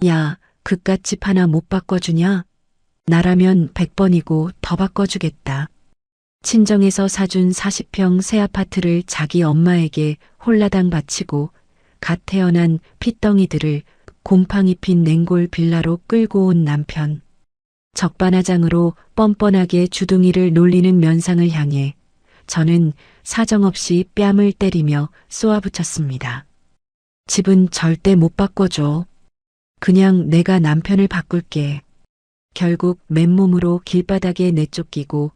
야, 그깟집 하나 못 바꿔주냐? 나라면 100번이고 더 바꿔주겠다. 친정에서 사준 40평 새 아파트를 자기 엄마에게 홀라당 바치고 갓 태어난 핏덩이들을 곰팡이 핀 냉골 빌라로 끌고 온 남편. 적반하장으로 뻔뻔하게 주둥이를 놀리는 면상을 향해 저는 사정없이 뺨을 때리며 쏘아붙였습니다. 집은 절대 못 바꿔줘. 그냥 내가 남편을 바꿀게. 결국 맨몸으로 길바닥에 내쫓기고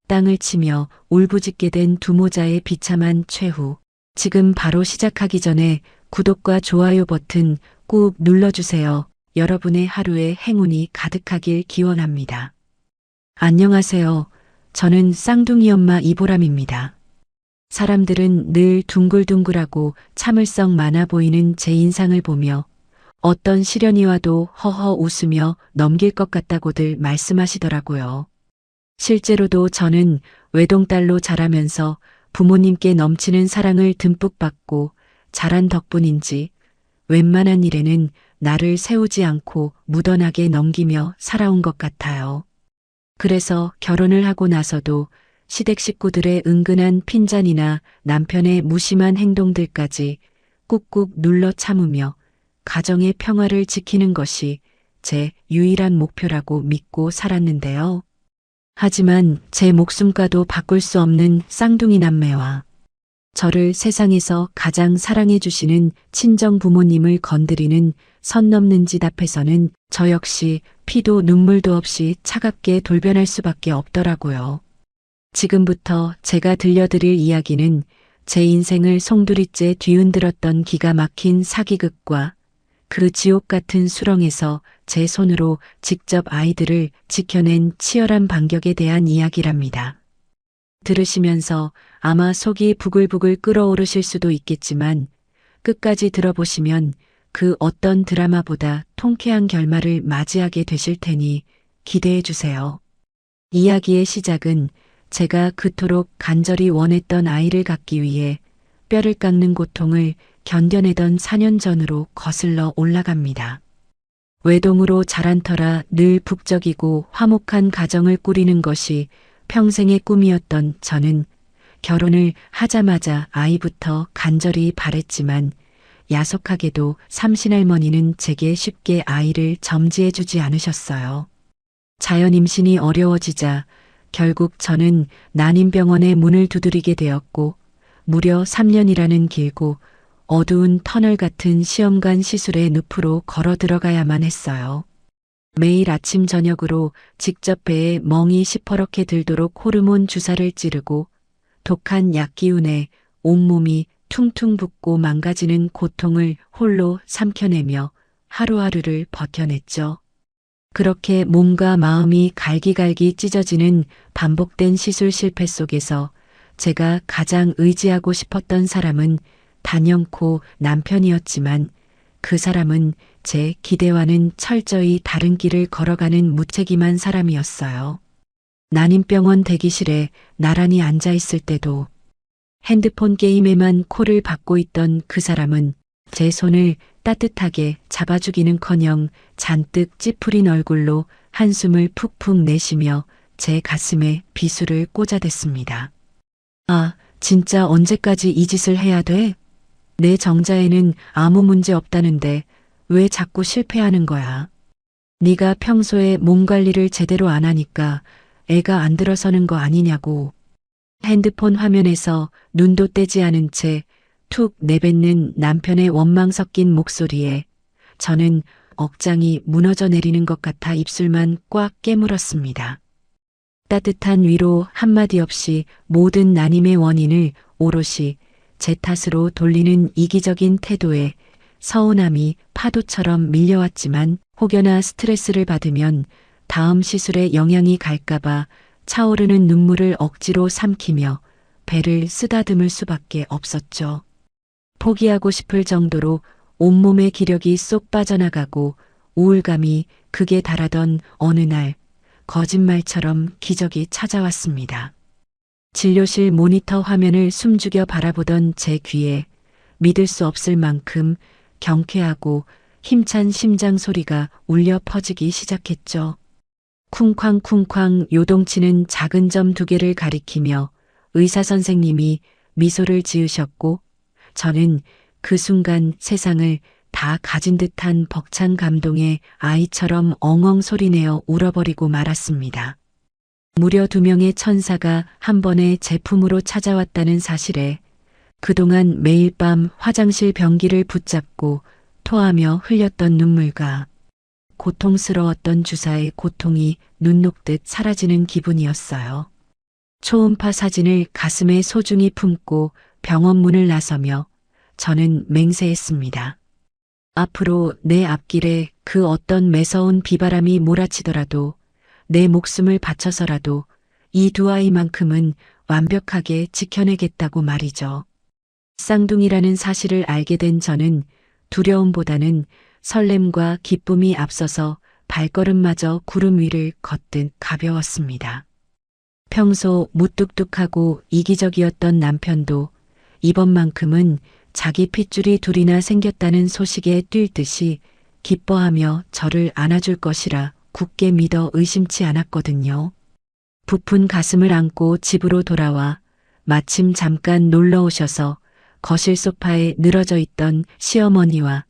땅을 치며 울부짖게 된 두 모자의 비참한 최후. 지금 바로 시작하기 전에 구독과 좋아요 버튼 꾹 눌러주세요. 여러분의 하루에 행운이 가득하길 기원합니다. 안녕하세요. 저는 쌍둥이 엄마 이보람입니다. 사람들은 늘 둥글둥글하고 참을성 많아 보이는 제 인상을 보며 어떤 시련이 와도 허허 웃으며 넘길 것 같다고들 말씀하시더라고요. 실제로도 저는 외동딸로 자라면서 부모님께 넘치는 사랑을 듬뿍 받고 자란 덕분인지 웬만한 일에는 나를 세우지 않고 무던하게 넘기며 살아온 것 같아요. 그래서 결혼을 하고 나서도 시댁 식구들의 은근한 핀잔이나 남편의 무심한 행동들까지 꾹꾹 눌러 참으며 가정의 평화를 지키는 것이 제 유일한 목표라고 믿고 살았는데요. 하지만 제 목숨과도 바꿀 수 없는 쌍둥이 남매와 저를 세상에서 가장 사랑해 주시는 친정 부모님을 건드리는 선 넘는 짓 앞에서는 저 역시 피도 눈물도 없이 차갑게 돌변할 수밖에 없더라고요. 지금부터 제가 들려드릴 이야기는 제 인생을 송두리째 뒤흔들었던 기가 막힌 사기극과 그 지옥 같은 수렁에서 제 손으로 직접 아이들을 지켜낸 치열한 반격에 대한 이야기랍니다. 들으시면서 아마 속이 부글부글 끓어오르실 수도 있겠지만 끝까지 들어보시면 그 어떤 드라마보다 통쾌한 결말을 맞이하게 되실 테니 기대해 주세요. 이야기의 시작은 제가 그토록 간절히 원했던 아이를 갖기 위해 뼈를 깎는 고통을 견뎌내던 4년 전으로 거슬러 올라갑니다. 외동으로 자란 터라 늘 북적이고 화목한 가정을 꾸리는 것이 평생의 꿈이었던 저는 결혼을 하자마자 아이부터 간절히 바랬지만 야속하게도 삼신할머니는 제게 쉽게 아이를 점지해주지 않으셨어요. 자연 임신이 어려워지자 결국 저는 난임병원의 문을 두드리게 되었고 무려 3년이라는 길고 어두운 터널 같은 시험관 시술의 늪으로 걸어 들어가야만 했어요. 매일 아침 저녁으로 직접 배에 멍이 시퍼렇게 들도록 호르몬 주사를 찌르고 독한 약 기운에 온몸이 퉁퉁 붓고 망가지는 고통을 홀로 삼켜내며 하루하루를 버텨냈죠. 그렇게 몸과 마음이 갈기갈기 찢어지는 반복된 시술 실패 속에서 제가 가장 의지하고 싶었던 사람은 단연코 남편이었지만 그 사람은 제 기대와는 철저히 다른 길을 걸어가는 무책임한 사람이었어요. 난임병원 대기실에 나란히 앉아 있을 때도 핸드폰 게임에만 코를 박고 있던 그 사람은 제 손을 따뜻하게 잡아주기는커녕 잔뜩 찌푸린 얼굴로 한숨을 푹푹 내쉬며 제 가슴에 비수를 꽂아댔습니다. 아, 진짜 언제까지 이 짓을 해야 돼? 내 정자에는 아무 문제 없다는데 왜 자꾸 실패하는 거야? 네가 평소에 몸 관리를 제대로 안 하니까 애가 안 들어서는 거 아니냐고. 핸드폰 화면에서 눈도 떼지 않은 채 툭 내뱉는 남편의 원망 섞인 목소리에 저는 억장이 무너져 내리는 것 같아 입술만 꽉 깨물었습니다. 따뜻한 위로 한마디 없이 모든 난임의 원인을 오롯이 제 탓으로 돌리는 이기적인 태도에 서운함이 파도처럼 밀려왔지만 혹여나 스트레스를 받으면 다음 시술에 영향이 갈까봐 차오르는 눈물을 억지로 삼키며 배를 쓰다듬을 수밖에 없었죠. 포기하고 싶을 정도로 온몸의 기력이 쏙 빠져나가고 우울감이 극에 달하던 어느 날 거짓말처럼 기적이 찾아왔습니다. 진료실 모니터 화면을 숨죽여 바라보던 제 귀에 믿을 수 없을 만큼 경쾌하고 힘찬 심장 소리가 울려 퍼지기 시작했죠. 쿵쾅쿵쾅 요동치는 작은 점 2개를 가리키며 의사 선생님이 미소를 지으셨고 저는 그 순간 세상을 다 가진 듯한 벅찬 감동에 아이처럼 엉엉 소리내어 울어버리고 말았습니다. 무려 2명의 천사가 한 번에 제 품으로 찾아왔다는 사실에 그동안 매일 밤 화장실 변기를 붙잡고 토하며 흘렸던 눈물과 고통스러웠던 주사의 고통이 눈 녹듯 사라지는 기분이었어요. 초음파 사진을 가슴에 소중히 품고 병원 문을 나서며 저는 맹세했습니다. 앞으로 내 앞길에 그 어떤 매서운 비바람이 몰아치더라도 내 목숨을 바쳐서라도 이 2 아이만큼은 완벽하게 지켜내겠다고 말이죠. 쌍둥이라는 사실을 알게 된 저는 두려움보다는 설렘과 기쁨이 앞서서 발걸음마저 구름 위를 걷듯 가벼웠습니다. 평소 무뚝뚝하고 이기적이었던 남편도 이번만큼은 자기 핏줄이 2이나 생겼다는 소식에 뛸 듯이 기뻐하며 저를 안아줄 것이라 굳게 믿어 의심치 않았거든요. 부푼 가슴을 안고 집으로 돌아와 마침 잠깐 놀러 오셔서 거실 소파에 늘어져 있던 시어머니와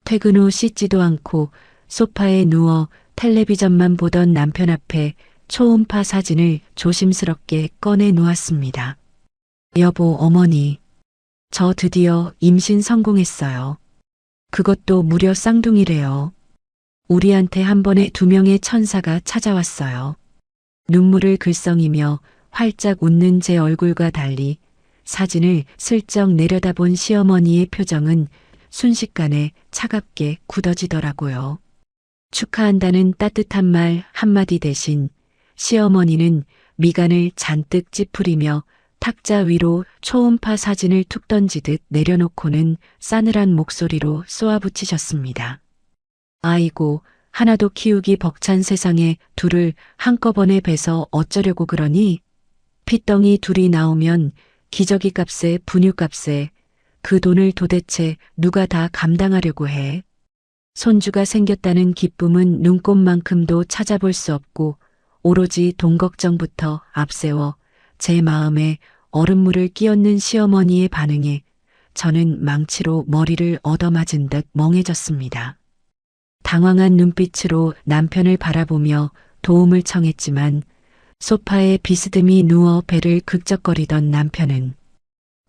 퇴근 후 씻지도 않고 소파에 누워 텔레비전만 보던 남편 앞에 초음파 사진을 조심스럽게 꺼내 놓았습니다. 여보, 어머니, 저 드디어 임신 성공했어요. 그것도 무려 쌍둥이래요. 우리한테 한 번에 2명의 천사가 찾아왔어요. 눈물을 글썽이며 활짝 웃는 제 얼굴과 달리 사진을 슬쩍 내려다본 시어머니의 표정은 순식간에 차갑게 굳어지더라고요. 축하한다는 따뜻한 말 한마디 대신 시어머니는 미간을 잔뜩 찌푸리며 탁자 위로 초음파 사진을 툭 던지듯 내려놓고는 싸늘한 목소리로 쏘아붙이셨습니다. 아이고, 하나도 키우기 벅찬 세상에 2을 한꺼번에 베서 어쩌려고 그러니? 핏덩이 2이 나오면 기저귀 값에 분유 값에 그 돈을 도대체 누가 다 감당하려고 해. 손주가 생겼다는 기쁨은 눈꼽만큼도 찾아볼 수 없고 오로지 돈 걱정부터 앞세워 제 마음에 얼음물을 끼얹는 시어머니의 반응에 저는 망치로 머리를 얻어맞은 듯 멍해졌습니다. 당황한 눈빛으로 남편을 바라보며 도움을 청했지만 소파에 비스듬히 누워 배를 극적거리던 남편은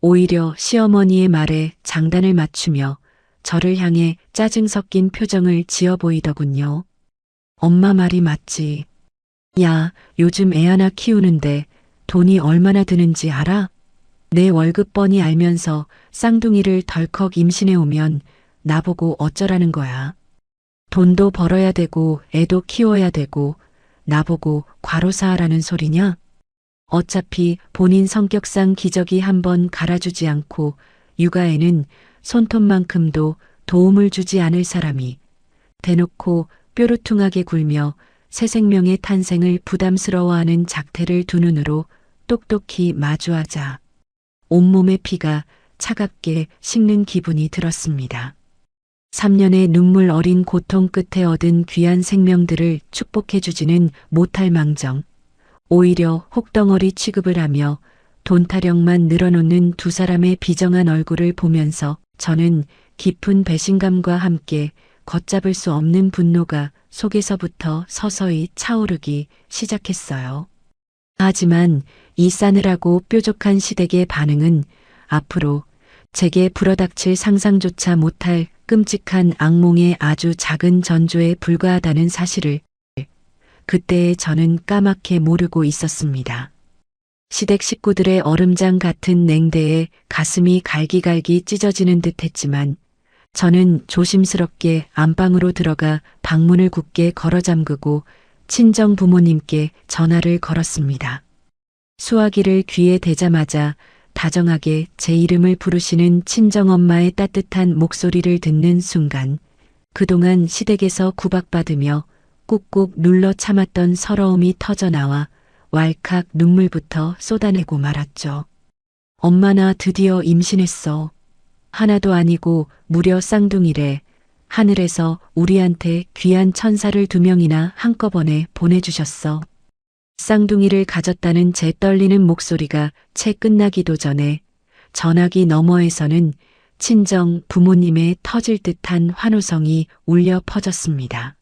오히려 시어머니의 말에 장단을 맞추며 저를 향해 짜증 섞인 표정을 지어 보이더군요. 엄마 말이 맞지. 야, 요즘 애 하나 키우는데 돈이 얼마나 드는지 알아? 내 월급 뻔히 알면서 쌍둥이를 덜컥 임신해 오면 나보고 어쩌라는 거야. 돈도 벌어야 되고 애도 키워야 되고 나보고 과로사하라는 소리냐? 어차피 본인 성격상 기저귀 한 번 갈아주지 않고 육아에는 손톱만큼도 도움을 주지 않을 사람이 대놓고 뾰루퉁하게 굴며 새 생명의 탄생을 부담스러워하는 작태를 두 눈으로 똑똑히 마주하자 온몸의 피가 차갑게 식는 기분이 들었습니다. 3년의 눈물 어린 고통 끝에 얻은 귀한 생명들을 축복해주지는 못할 망정 오히려 혹덩어리 취급을 하며 돈 타령만 늘어놓는 2 사람의 비정한 얼굴을 보면서 저는 깊은 배신감과 함께 걷잡을 수 없는 분노가 속에서부터 서서히 차오르기 시작했어요. 하지만 이 싸늘하고 뾰족한 시댁의 반응은 앞으로 제게 불어닥칠 상상조차 못할 끔찍한 악몽의 아주 작은 전조에 불과하다는 사실을 그때의 저는 까맣게 모르고 있었습니다. 시댁 식구들의 얼음장 같은 냉대에 가슴이 갈기갈기 찢어지는 듯 했지만 저는 조심스럽게 안방으로 들어가 방문을 굳게 걸어 잠그고 친정 부모님께 전화를 걸었습니다. 수화기를 귀에 대자마자 다정하게 제 이름을 부르시는 친정엄마의 따뜻한 목소리를 듣는 순간 그동안 시댁에서 구박받으며 꾹꾹 눌러 참았던 서러움이 터져나와 왈칵 눈물부터 쏟아내고 말았죠. 엄마 나 드디어 임신했어. 하나도 아니고 무려 쌍둥이래. 하늘에서 우리한테 귀한 천사를 2명이나 한꺼번에 보내주셨어. 쌍둥이를 가졌다는 제 떨리는 목소리가 채 끝나기도 전에 전화기 너머에서는 친정 부모님의 터질 듯한 환호성이 울려 퍼졌습니다.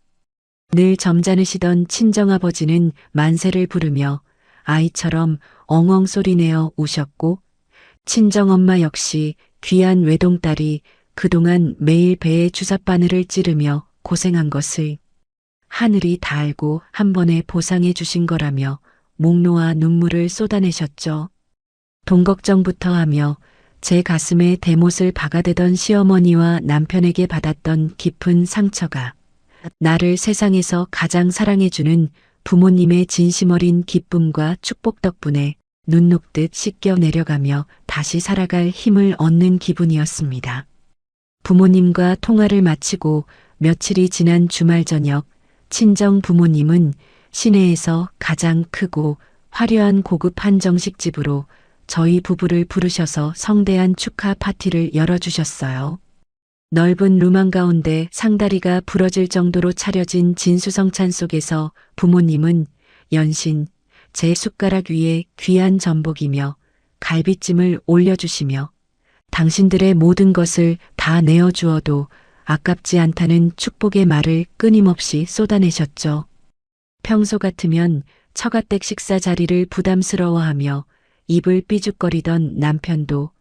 늘 점잖으시던 친정아버지는 만세를 부르며 아이처럼 엉엉 소리내어 우셨고, 친정엄마 역시 귀한 외동딸이 그동안 매일 배에 주삿바늘을 찌르며 고생한 것을 하늘이 다 알고 한 번에 보상해 주신 거라며 목 놓아 눈물을 쏟아내셨죠. 돈 걱정부터 하며 제 가슴에 대못을 박아대던 시어머니와 남편에게 받았던 깊은 상처가 나를 세상에서 가장 사랑해주는 부모님의 진심 어린 기쁨과 축복 덕분에 눈 녹듯 씻겨 내려가며 다시 살아갈 힘을 얻는 기분이었습니다. 부모님과 통화를 마치고 며칠이 지난 주말 저녁, 친정 부모님은 시내에서 가장 크고 화려한 고급 한정식집으로 저희 부부를 부르셔서 성대한 축하 파티를 열어주셨어요. 넓은 룸 한가운데 상다리가 부러질 정도로 차려진 진수성찬 속에서 부모님은 연신 제 숟가락 위에 귀한 전복이며 갈비찜을 올려주시며 당신들의 모든 것을 다 내어주어도 아깝지 않다는 축복의 말을 끊임없이 쏟아내셨죠. 평소 같으면 처가댁 식사 자리를 부담스러워하며 입을 삐죽거리던 남편도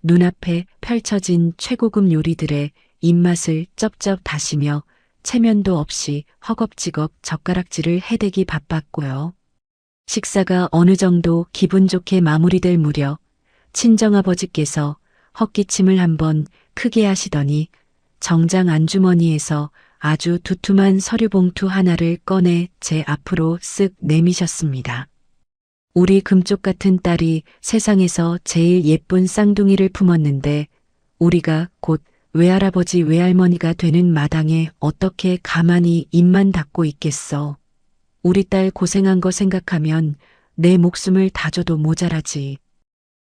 눈앞에 펼쳐진 최고급 요리들의 입맛을 쩝쩝 다시며 체면도 없이 허겁지겁 젓가락질을 해대기 바빴고요. 식사가 어느 정도 기분 좋게 마무리될 무렵 친정아버지께서 헛기침을 한번 크게 하시더니 정장 안주머니에서 아주 두툼한 서류 봉투 하나를 꺼내 제 앞으로 쓱 내미셨습니다. 우리 금쪽 같은 딸이 세상에서 제일 예쁜 쌍둥이를 품었는데 우리가 곧 외할아버지 외할머니가 되는 마당에 어떻게 가만히 입만 닫고 있겠어. 우리 딸 고생한 거 생각하면 내 목숨을 다 줘도 모자라지.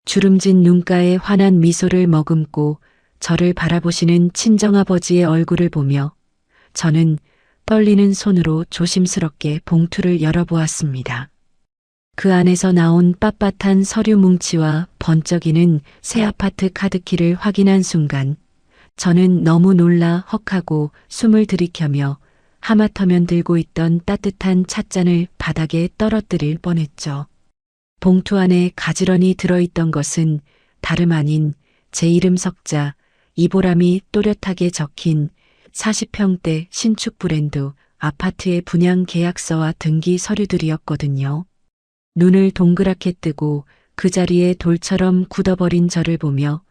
주름진 눈가에 환한 미소를 머금고 저를 바라보시는 친정아버지의 얼굴을 보며 저는 떨리는 손으로 조심스럽게 봉투를 열어보았습니다. 그 안에서 나온 빳빳한 서류 뭉치와 번쩍이는 새 아파트 카드키를 확인한 순간 저는 너무 놀라 헉하고 숨을 들이켜며 하마터면 들고 있던 따뜻한 찻잔을 바닥에 떨어뜨릴 뻔했죠. 봉투 안에 가지런히 들어있던 것은 다름 아닌 제 이름 석자, 이보람이 또렷하게 적힌 40평대 신축 브랜드 아파트의 분양 계약서와 등기 서류들이었거든요. 눈을 동그랗게 뜨고 그 자리에 돌처럼 굳어버린 저를 보며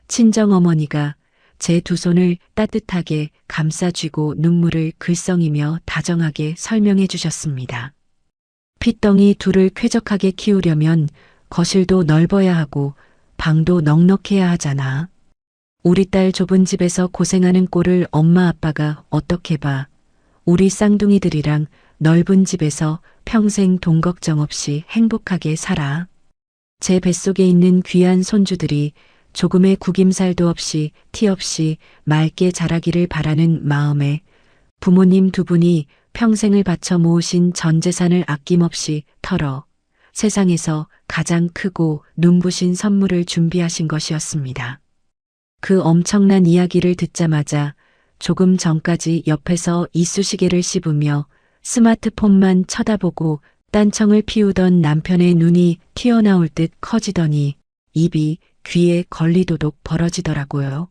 친정어머니가 제 2손을 따뜻하게 감싸쥐고 눈물을 글썽이며 다정하게 설명해 주셨습니다. 핏덩이 2를 쾌적하게 키우려면 거실도 넓어야 하고 방도 넉넉해야 하잖아. 우리 딸 좁은 집에서 고생하는 꼴을 엄마 아빠가 어떻게 봐. 우리 쌍둥이들이랑 넓은 집에서 평생 돈 걱정 없이 행복하게 살아. 제 뱃속에 있는 귀한 손주들이 조금의 구김살도 없이 티 없이 맑게 자라기를 바라는 마음에 부모님 2분이 평생을 바쳐 모으신 전 재산을 아낌없이 털어 세상에서 가장 크고 눈부신 선물을 준비하신 것이었습니다. 그 엄청난 이야기를 듣자마자 조금 전까지 옆에서 이쑤시개를 씹으며 스마트폰만 쳐다보고 딴청을 피우던 남편의 눈이 튀어나올 듯 커지더니 입이 귀에 걸리도록 벌어지더라고요.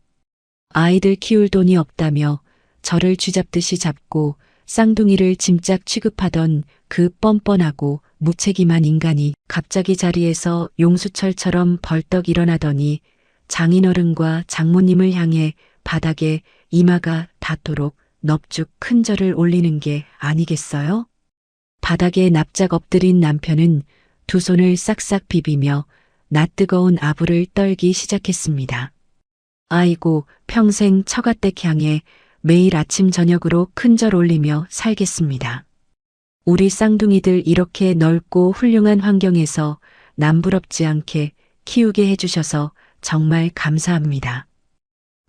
아이들 키울 돈이 없다며 저를 쥐잡듯이 잡고 쌍둥이를 짐짝 취급하던 그 뻔뻔하고 무책임한 인간이 갑자기 자리에서 용수철처럼 벌떡 일어나더니 장인어른과 장모님을 향해 바닥에 이마가 닿도록 넙죽 큰 절을 올리는 게 아니겠어요? 바닥에 납작 엎드린 남편은 2손을 싹싹 비비며 낯뜨거운 아부를 떨기 시작했습니다. 아이고, 평생 처가댁 향해 매일 아침 저녁으로 큰 절 올리며 살겠습니다. 우리 쌍둥이들 이렇게 넓고 훌륭한 환경에서 남부럽지 않게 키우게 해주셔서 정말 감사합니다.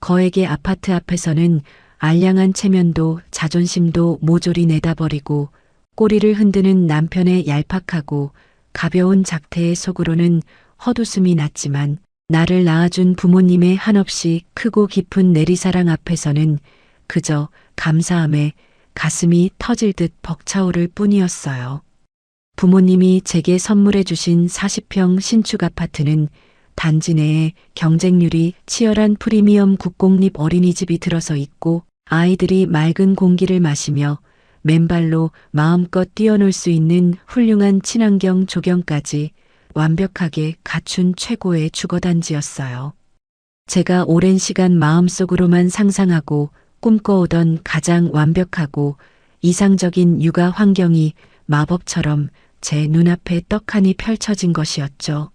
거액의 아파트 앞에서는 알량한 체면도 자존심도 모조리 내다버리고 꼬리를 흔드는 남편의 얄팍하고 가벼운 작태의 속으로는 헛웃음이 났지만 나를 낳아준 부모님의 한없이 크고 깊은 내리사랑 앞에서는 그저 감사함에 가슴이 터질 듯 벅차오를 뿐이었어요. 부모님이 제게 선물해 주신 40평 신축 아파트는 단지 내에 경쟁률이 치열한 프리미엄 국공립 어린이집이 들어서 있고 아이들이 맑은 공기를 마시며 맨발로 마음껏 뛰어놀 수 있는 훌륭한 친환경 조경까지 완벽하게 갖춘 최고의 주거단지였어요. 제가 오랜 시간 마음속으로만 상상하고 꿈꿔오던 가장 완벽하고 이상적인 육아 환경이 마법처럼 제 눈앞에 떡하니 펼쳐진 것이었죠.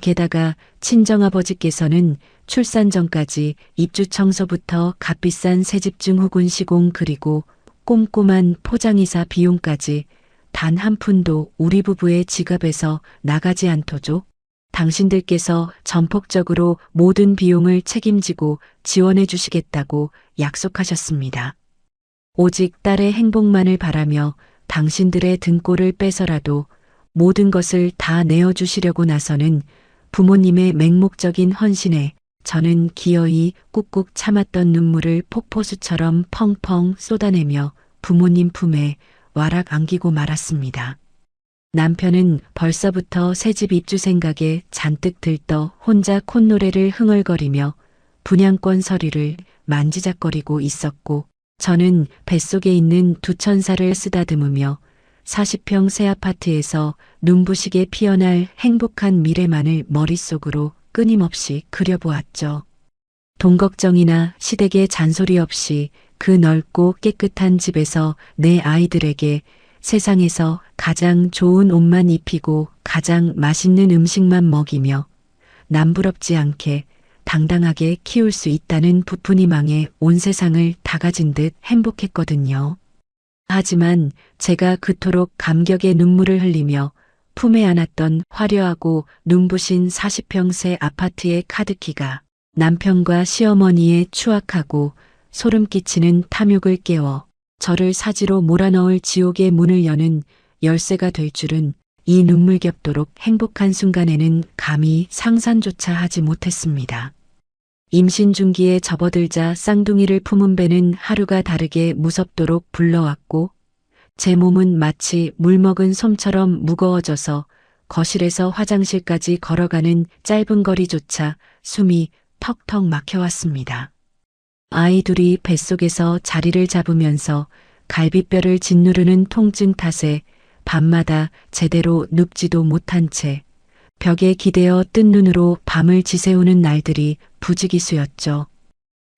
게다가 친정아버지께서는 출산 전까지 입주 청소부터 값비싼 새집중 혹은 시공 그리고 꼼꼼한 포장이사 비용까지 단 한 푼도 우리 부부의 지갑에서 나가지 않도록 당신들께서 전폭적으로 모든 비용을 책임지고 지원해 주시겠다고 약속하셨습니다. 오직 딸의 행복만을 바라며 당신들의 등골을 빼서라도 모든 것을 다 내어주시려고 나서는 부모님의 맹목적인 헌신에 저는 기어이 꾹꾹 참았던 눈물을 폭포수처럼 펑펑 쏟아내며 부모님 품에 와락 안기고 말았습니다. 남편은 벌써부터 새집 입주 생각에 잔뜩 들떠 혼자 콧노래를 흥얼거리며 분양권 서류를 만지작거리고 있었고 저는 뱃속에 있는 두 천사를 쓰다듬으며 40평 새 아파트에서 눈부시게 피어날 행복한 미래만을 머릿속으로 끊임없이 그려보았죠. 돈 걱정이나 시댁의 잔소리 없이 그 넓고 깨끗한 집에서 내 아이들에게 세상에서 가장 좋은 옷만 입히고 가장 맛있는 음식만 먹이며 남부럽지 않게 당당하게 키울 수 있다는 부푼 희망에 온 세상을 다 가진 듯 행복했거든요. 하지만 제가 그토록 감격의 눈물을 흘리며 품에 안았던 화려하고 눈부신 40평 새 아파트의 카드키가 남편과 시어머니의 추악하고 소름 끼치는 탐욕을 깨워 저를 사지로 몰아넣을 지옥의 문을 여는 열쇠가 될 줄은 이 눈물겹도록 행복한 순간에는 감히 상상조차 하지 못했습니다. 임신 중기에 접어들자 쌍둥이를 품은 배는 하루가 다르게 무섭도록 불러왔고 제 몸은 마치 물먹은 솜처럼 무거워져서 거실에서 화장실까지 걸어가는 짧은 거리조차 숨이 턱턱 막혀왔습니다. 아이 둘이 뱃속에서 자리를 잡으면서 갈비뼈를 짓누르는 통증 탓에 밤마다 제대로 눕지도 못한 채 벽에 기대어 뜬 눈으로 밤을 지새우는 날들이 부지기수였죠.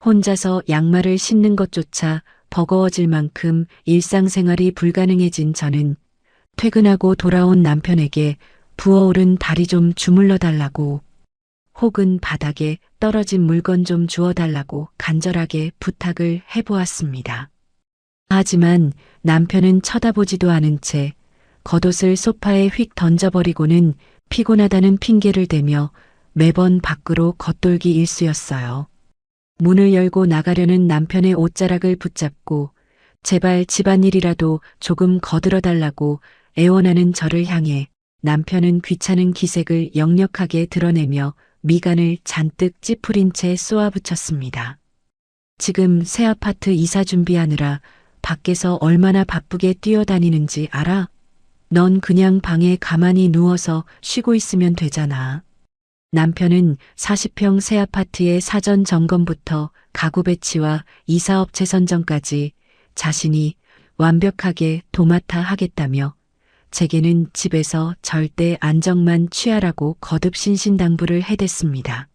혼자서 양말을 신는 것조차 버거워질 만큼 일상생활이 불가능해진 저는 퇴근하고 돌아온 남편에게 부어오른 다리 좀 주물러 달라고 혹은 바닥에 떨어진 물건 좀 주워달라고 간절하게 부탁을 해보았습니다. 하지만 남편은 쳐다보지도 않은 채 겉옷을 소파에 휙 던져버리고는 피곤하다는 핑계를 대며 매번 밖으로 겉돌기 일쑤였어요. 문을 열고 나가려는 남편의 옷자락을 붙잡고 제발 집안일이라도 조금 거들어달라고 애원하는 저를 향해 남편은 귀찮은 기색을 역력하게 드러내며 미간을 잔뜩 찌푸린 채 쏘아붙였습니다. 지금 새 아파트 이사 준비하느라 밖에서 얼마나 바쁘게 뛰어다니는지 알아? 넌 그냥 방에 가만히 누워서 쉬고 있으면 되잖아. 남편은 40평 새 아파트의 사전 점검부터 가구 배치와 이사업체 선정까지 자신이 완벽하게 도맡아 하겠다며 제게는 집에서 절대 안정만 취하라고 거듭 신신당부를 해댔습니다.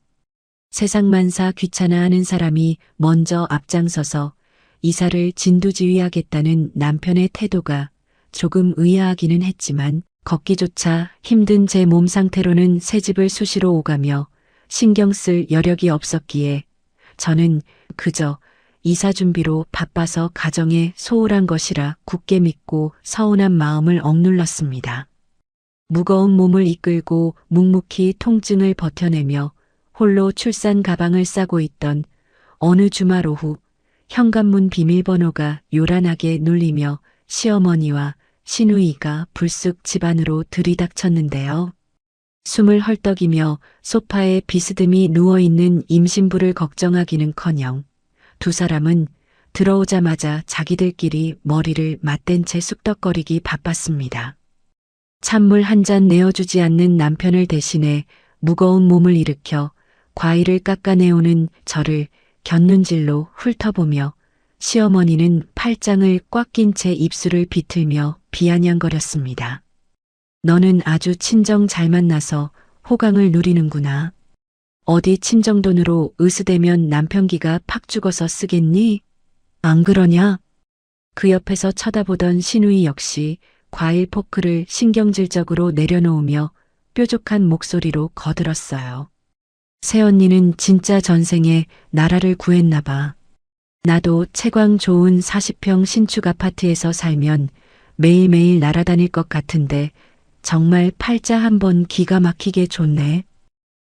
세상만사 귀찮아하는 사람이 먼저 앞장서서 이사를 진두지휘하겠다는 남편의 태도가 조금 의아하기는 했지만 걷기조차 힘든 제 몸 상태로는 새집을 수시로 오가며 신경 쓸 여력이 없었기에 저는 그저 이사 준비로 바빠서 가정에 소홀한 것이라 굳게 믿고 서운한 마음을 억눌렀습니다. 무거운 몸을 이끌고 묵묵히 통증을 버텨내며 홀로 출산 가방을 싸고 있던 어느 주말 오후 현관문 비밀번호가 요란하게 눌리며 시어머니와 시누이가 불쑥 집 안으로 들이닥쳤는데요. 숨을 헐떡이며 소파에 비스듬히 누워있는 임신부를 걱정하기는커녕 두 사람은 들어오자마자 자기들끼리 머리를 맞댄 채 쑥덕거리기 바빴습니다. 찬물 한 잔 내어주지 않는 남편을 대신해 무거운 몸을 일으켜 과일을 깎아내오는 저를 곁눈질로 훑어보며 시어머니는 팔짱을 꽉 낀 채 입술을 비틀며 비아냥거렸습니다. 너는 아주 친정 잘 만나서 호강을 누리는구나. 어디 친정돈으로 으스대면 남편 기가 팍 죽어서 쓰겠니? 안 그러냐? 그 옆에서 쳐다보던 시누이 역시 과일 포크를 신경질적으로 내려놓으며 뾰족한 목소리로 거들었어요. 새언니는 진짜 전생에 나라를 구했나 봐. 나도 채광 좋은 40평 신축 아파트에서 살면 매일매일 날아다닐 것 같은데 정말 팔자 한번 기가 막히게 좋네.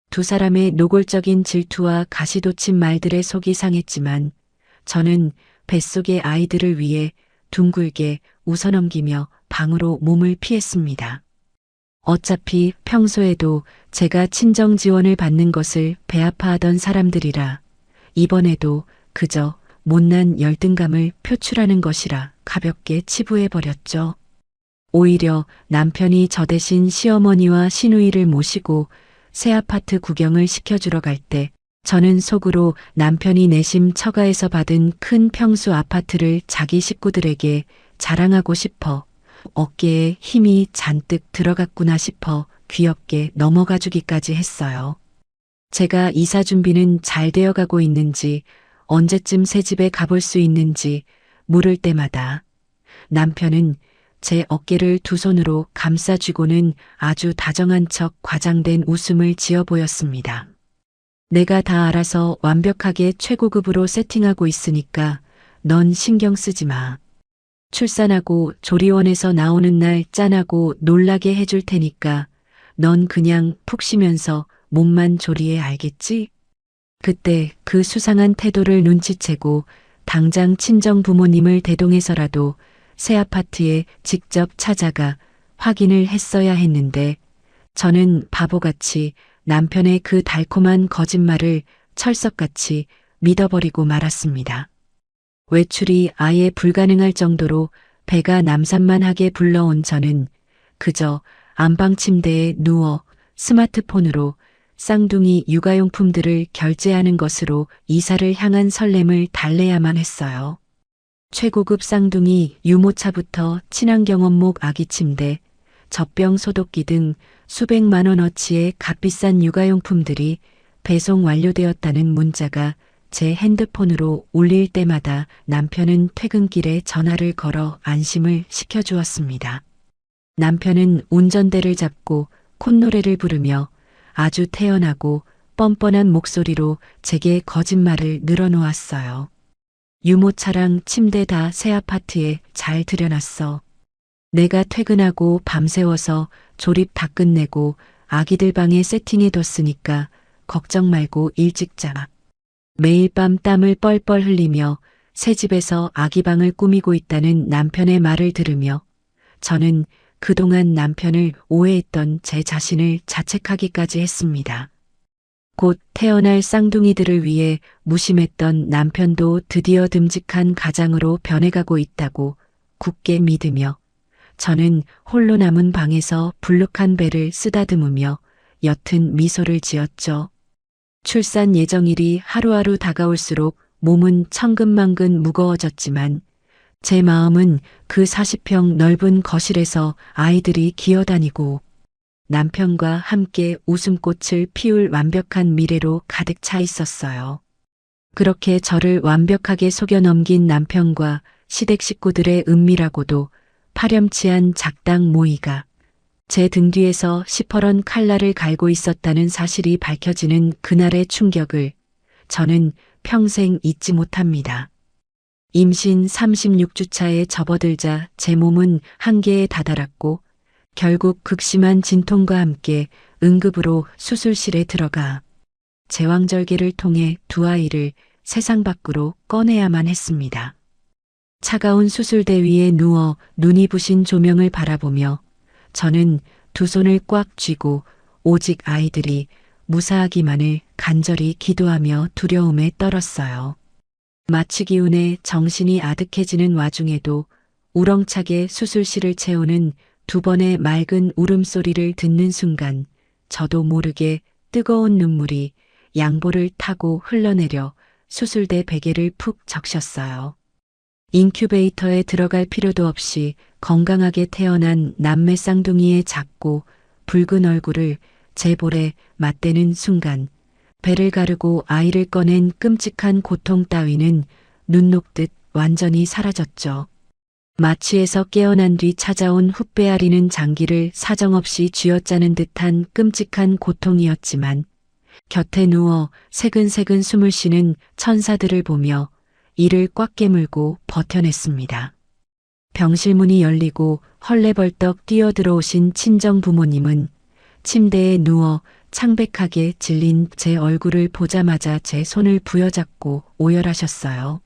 두 사람의 노골적인 질투와 가시돋친 말들에 속이 상했지만 저는 뱃속의 아이들을 위해 둥글게 웃어넘기며 방으로 몸을 피했습니다. 어차피 평소에도 제가 친정 지원을 받는 것을 배아파하던 사람들이라 이번에도 그저 못난 열등감을 표출하는 것이라 가볍게 치부해버렸죠. 오히려 남편이 저 대신 시어머니와 시누이를 모시고 새 아파트 구경을 시켜주러 갈 때 저는 속으로 남편이 내심 처가에서 받은 큰 평수 아파트를 자기 식구들에게 자랑하고 싶어 어깨에 힘이 잔뜩 들어갔구나 싶어 귀엽게 넘어가 주기까지 했어요. 제가 이사 준비는 잘 되어가고 있는지 언제쯤 새 집에 가볼 수 있는지 물을 때마다 남편은 제 어깨를 두 손으로 감싸쥐고는 아주 다정한 척 과장된 웃음을 지어 보였습니다. 내가 다 알아서 완벽하게 최고급으로 세팅하고 있으니까 넌 신경 쓰지 마. 출산하고 조리원에서 나오는 날 짠하고 놀라게 해줄 테니까 넌 그냥 푹 쉬면서 몸만 조리해 알겠지? 그때 그 수상한 태도를 눈치채고 당장 친정 부모님을 대동해서라도 새 아파트에 직접 찾아가 확인을 했어야 했는데 저는 바보같이 남편의 그 달콤한 거짓말을 철석같이 믿어버리고 말았습니다. 외출이 아예 불가능할 정도로 배가 남산만하게 불러온 저는 그저 안방 침대에 누워 스마트폰으로 쌍둥이 육아용품들을 결제하는 것으로 이사를 향한 설렘을 달래야만 했어요. 최고급 쌍둥이 유모차부터 친환경 원목 아기 침대, 젖병 소독기 등 수백만 원어치의 값비싼 육아용품들이 배송 완료되었다는 문자가 제 핸드폰으로 울릴 때마다 남편은 퇴근길에 전화를 걸어 안심을 시켜주었습니다. 남편은 운전대를 잡고 콧노래를 부르며 아주 태연하고 뻔뻔한 목소리로 제게 거짓말을 늘어놓았어요. 유모차랑 침대 다 새 아파트에 잘 들여놨어. 내가 퇴근하고 밤새워서 조립 다 끝내고 아기들 방에 세팅해뒀으니까 걱정 말고 일찍 자. 매일 밤 땀을 뻘뻘 흘리며 새 집에서 아기 방을 꾸미고 있다는 남편의 말을 들으며 저는 그동안 남편을 오해했던 제 자신을 자책하기까지 했습니다. 곧 태어날 쌍둥이들을 위해 무심했던 남편도 드디어 듬직한 가장으로 변해가고 있다고 굳게 믿으며 저는 홀로 남은 방에서 불룩한 배를 쓰다듬으며 옅은 미소를 지었죠. 출산 예정일이 하루하루 다가올수록 몸은 천근만근 무거워졌지만 제 마음은 그 40평 넓은 거실에서 아이들이 기어다니고 남편과 함께 웃음꽃을 피울 완벽한 미래로 가득 차 있었어요. 그렇게 저를 완벽하게 속여 넘긴 남편과 시댁 식구들의 은밀하고도 파렴치한 작당 모의가 제 등 뒤에서 시퍼런 칼날을 갈고 있었다는 사실이 밝혀지는 그날의 충격을 저는 평생 잊지 못합니다. 임신 36주차에 접어들자 제 몸은 한계에 다다랐고 결국 극심한 진통과 함께 응급으로 수술실에 들어가 제왕절개를 통해 두 아이를 세상 밖으로 꺼내야만 했습니다. 차가운 수술대 위에 누워 눈이 부신 조명을 바라보며 저는 두 손을 꽉 쥐고 오직 아이들이 무사하기만을 간절히 기도하며 두려움에 떨었어요. 마취 기운에 정신이 아득해지는 와중에도 우렁차게 수술실을 채우는 두 번의 맑은 울음소리를 듣는 순간 저도 모르게 뜨거운 눈물이 양볼을 타고 흘러내려 수술대 베개를 푹 적셨어요. 인큐베이터에 들어갈 필요도 없이 건강하게 태어난 남매 쌍둥이의 작고 붉은 얼굴을 제 볼에 맞대는 순간 배를 가르고 아이를 꺼낸 끔찍한 고통 따위는 눈 녹듯 완전히 사라졌죠. 마취에서 깨어난 뒤 찾아온 훗배아리는 장기를 사정없이 쥐어짜는 듯한 끔찍한 고통이었지만 곁에 누워 새근새근 숨을 쉬는 천사들을 보며 이를 꽉 깨물고 버텨냈습니다. 병실 문이 열리고 헐레벌떡 뛰어들어오신 친정 부모님은 침대에 누워 창백하게 질린 제 얼굴을 보자마자 제 손을 부여잡고 오열하셨어요.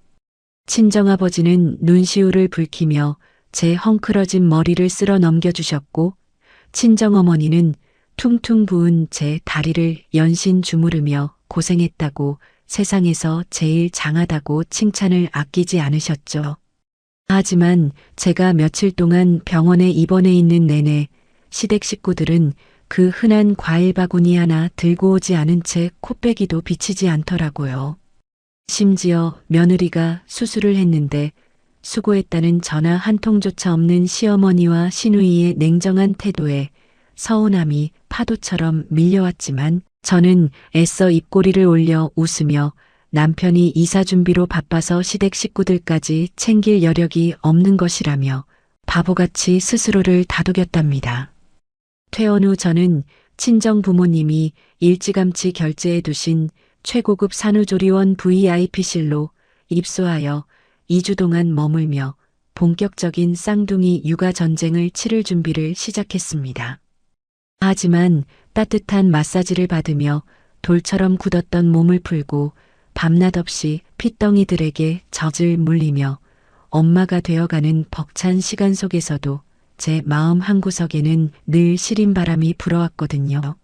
친정아버지는 눈시울을 붉히며 제 헝클어진 머리를 쓸어 넘겨주셨고 친정어머니는 퉁퉁 부은 제 다리를 연신 주무르며 고생했다고 세상에서 제일 장하다고 칭찬을 아끼지 않으셨죠. 하지만 제가 며칠 동안 병원에 입원해 있는 내내 시댁 식구들은 그 흔한 과일 바구니 하나 들고 오지 않은 채 코빼기도 비치지 않더라고요. 심지어 며느리가 수술을 했는데 수고했다는 전화 한 통조차 없는 시어머니와 시누이의 냉정한 태도에 서운함이 파도처럼 밀려왔지만 저는 애써 입꼬리를 올려 웃으며 남편이 이사 준비로 바빠서 시댁 식구들까지 챙길 여력이 없는 것이라며 바보같이 스스로를 다독였답니다. 퇴원 후 저는 친정 부모님이 일찌감치 결제해 두신 최고급 산후조리원 VIP실로 입소하여 2주 동안 머물며 본격적인 쌍둥이 육아 전쟁을 치를 준비를 시작했습니다. 하지만 따뜻한 마사지를 받으며 돌처럼 굳었던 몸을 풀고 밤낮 없이 핏덩이들에게 젖을 물리며 엄마가 되어가는 벅찬 시간 속에서도 제 마음 한구석에는 늘 시린 바람이 불어왔거든요.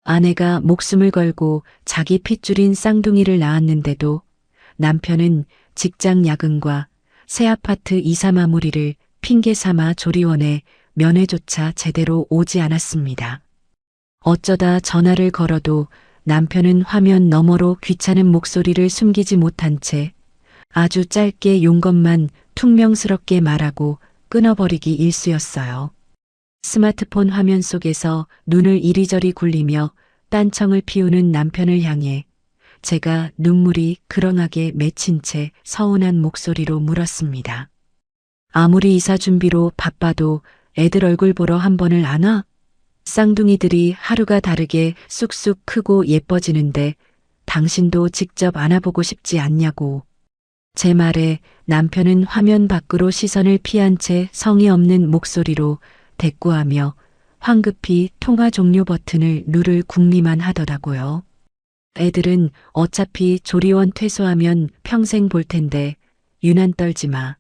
아내가 목숨을 걸고 자기 핏줄인 쌍둥이를 낳았는데도 남편은 직장 야근과 새 아파트 이사 마무리를 핑계 삼아 조리원에 면회조차 제대로 오지 않았습니다. 어쩌다 전화를 걸어도 남편은 화면 너머로 귀찮은 목소리를 숨기지 못한 채 아주 짧게 용건만 퉁명스럽게 말하고 끊어버리기 일쑤였어요. 스마트폰 화면 속에서 눈을 이리저리 굴리며 딴청을 피우는 남편을 향해 제가 눈물이 그렁하게 맺힌 채 서운한 목소리로 물었습니다. 아무리 이사 준비로 바빠도 애들 얼굴 보러 한 번을 안 와? 쌍둥이들이 하루가 다르게 쑥쑥 크고 예뻐지는데 당신도 직접 안아보고 싶지 않냐고. 제 말에 남편은 화면 밖으로 시선을 피한 채 성의 없는 목소리로 대꾸하며 황급히 통화 종료 버튼을 누를 궁리만 하더라고요. 애들은 어차피 조리원 퇴소하면 평생 볼 텐데 유난 떨지 마.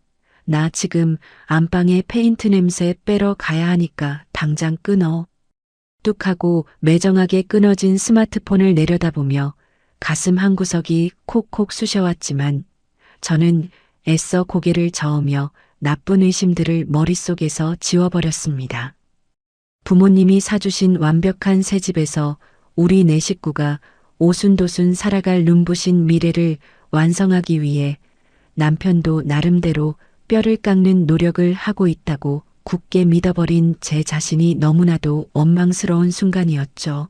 나 지금 안방에 페인트 냄새 빼러 가야 하니까 당장 끊어. 뚝 하고 매정하게 끊어진 스마트폰을 내려다보며 가슴 한구석이 콕콕 쑤셔왔지만 저는 애써 고개를 저으며 나쁜 의심들을 머릿속에서 지워버렸습니다. 부모님이 사주신 완벽한 새 집에서 우리 네 식구가 오순도순 살아갈 눈부신 미래를 완성하기 위해 남편도 나름대로 뼈를 깎는 노력을 하고 있다고 굳게 믿어버린 제 자신이 너무나도 원망스러운 순간이었죠.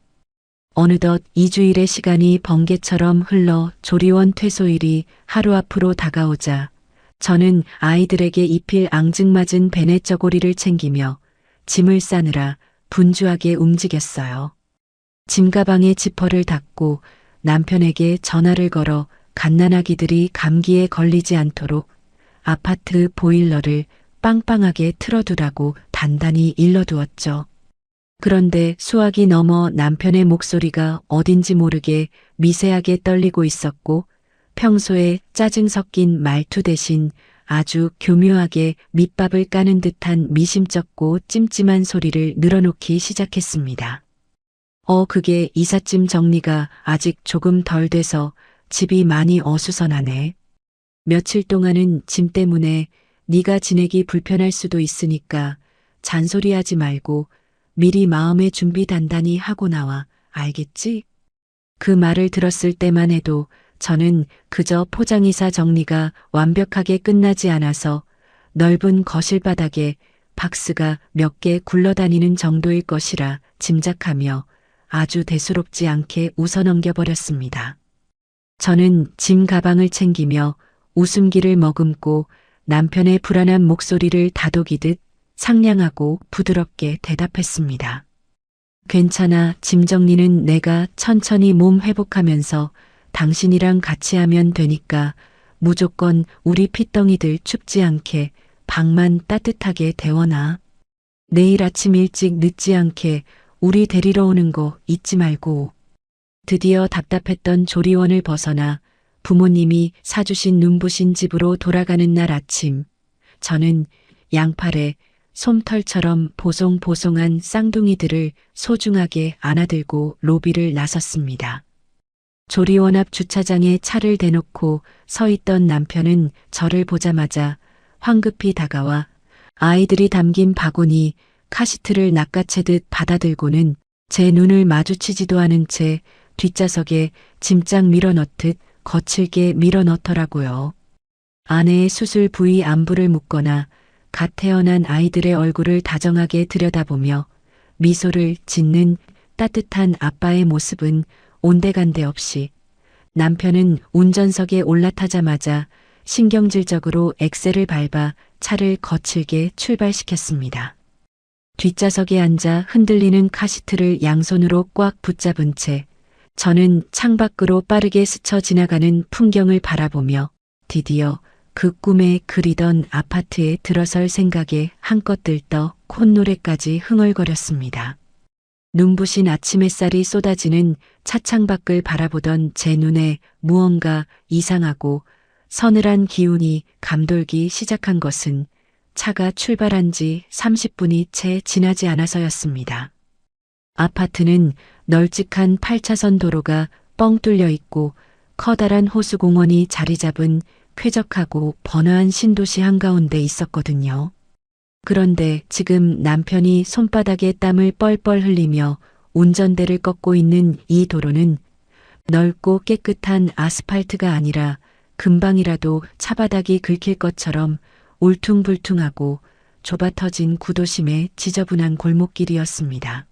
어느덧 2주일의 시간이 번개처럼 흘러 조리원 퇴소일이 하루 앞으로 다가오자 저는 아이들에게 입힐 앙증맞은 베네 저고리를 챙기며 짐을 싸느라 분주하게 움직였어요. 짐가방에 지퍼를 닫고 남편에게 전화를 걸어 갓난아기들이 감기에 걸리지 않도록 아파트 보일러를 빵빵하게 틀어두라고 단단히 일러두었죠. 그런데 수화기 넘어 남편의 목소리가 어딘지 모르게 미세하게 떨리고 있었고 평소에 짜증 섞인 말투 대신 아주 교묘하게 밑밥을 까는 듯한 미심쩍고 찜찜한 소리를 늘어놓기 시작했습니다. 그게 이삿짐 정리가 아직 조금 덜 돼서 집이 많이 어수선하네. 며칠 동안은 짐 때문에 네가 지내기 불편할 수도 있으니까 잔소리하지 말고 미리 마음의 준비 단단히 하고 나와. 알겠지? 그 말을 들었을 때만 해도 저는 그저 포장이사 정리가 완벽하게 끝나지 않아서 넓은 거실 바닥에 박스가 몇 개 굴러다니는 정도일 것이라 짐작하며 아주 대수롭지 않게 웃어넘겨버렸습니다. 저는 짐 가방을 챙기며 웃음기를 머금고 남편의 불안한 목소리를 다독이듯 상냥하고 부드럽게 대답했습니다. 괜찮아. 짐 정리는 내가 천천히 몸 회복하면서 당신이랑 같이 하면 되니까 무조건 우리 핏덩이들 춥지 않게 방만 따뜻하게 데워놔. 내일 아침 일찍 늦지 않게 우리 데리러 오는 거 잊지 말고. 드디어 답답했던 조리원을 벗어나 부모님이 사주신 눈부신 집으로 돌아가는 날 아침, 저는 양팔에 솜털처럼 보송보송한 쌍둥이들을 소중하게 안아들고 로비를 나섰습니다. 조리원 앞 주차장에 차를 대놓고 서 있던 남편은 저를 보자마자 황급히 다가와 아이들이 담긴 바구니 카시트를 낚아채듯 받아들고는 제 눈을 마주치지도 않은 채 뒷좌석에 짐짝 밀어넣듯 거칠게 밀어넣더라고요. 아내의 수술 부위 안부를 묻거나 갓 태어난 아이들의 얼굴을 다정하게 들여다보며 미소를 짓는 따뜻한 아빠의 모습은 온데간데 없이 남편은 운전석에 올라타자마자 신경질적으로 엑셀을 밟아 차를 거칠게 출발시켰습니다. 뒷좌석에 앉아 흔들리는 카시트를 양손으로 꽉 붙잡은 채 저는 창밖으로 빠르게 스쳐 지나가는 풍경을 바라보며 드디어 그 꿈에 그리던 아파트에 들어설 생각에 한껏 들떠 콧노래까지 흥얼거렸습니다. 눈부신 아침 햇살이 쏟아지는 차창 밖을 바라보던 제 눈에 무언가 이상하고 서늘한 기운이 감돌기 시작한 것은 차가 출발한 지 30분이 채 지나지 않아서였습니다. 아파트는 널찍한 8차선 도로가 뻥 뚫려 있고 커다란 호수공원이 자리 잡은 쾌적하고 번화한 신도시 한가운데 있었거든요. 그런데 지금 남편이 손바닥에 땀을 뻘뻘 흘리며 운전대를 꺾고 있는 이 도로는 넓고 깨끗한 아스팔트가 아니라 금방이라도 차바닥이 긁힐 것처럼 울퉁불퉁하고 좁아터진 구도심의 지저분한 골목길이었습니다.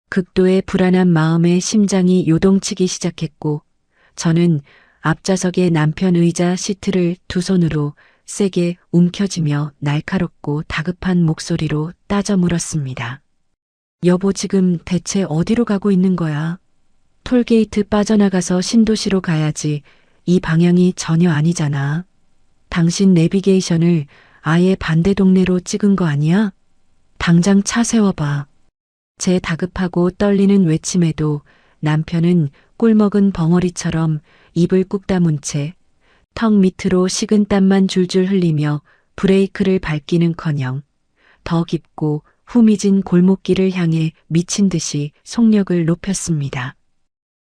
극도의 불안한 마음에 심장이 요동치기 시작했고 저는 앞좌석의 남편 의자 시트를 두 손으로 세게 움켜쥐며 날카롭고 다급한 목소리로 따져 물었습니다. 여보, 지금 대체 어디로 가고 있는 거야? 톨게이트 빠져나가서 신도시로 가야지. 이 방향이 전혀 아니잖아. 당신 내비게이션을 아예 반대 동네로 찍은 거 아니야? 당장 차 세워봐. 제 다급하고 떨리는 외침에도 남편은 꿀먹은 벙어리처럼 입을 꾹 다문 채 턱 밑으로 식은 땀만 줄줄 흘리며 브레이크를 밟기는커녕 더 깊고 후미진 골목길을 향해 미친 듯이 속력을 높였습니다.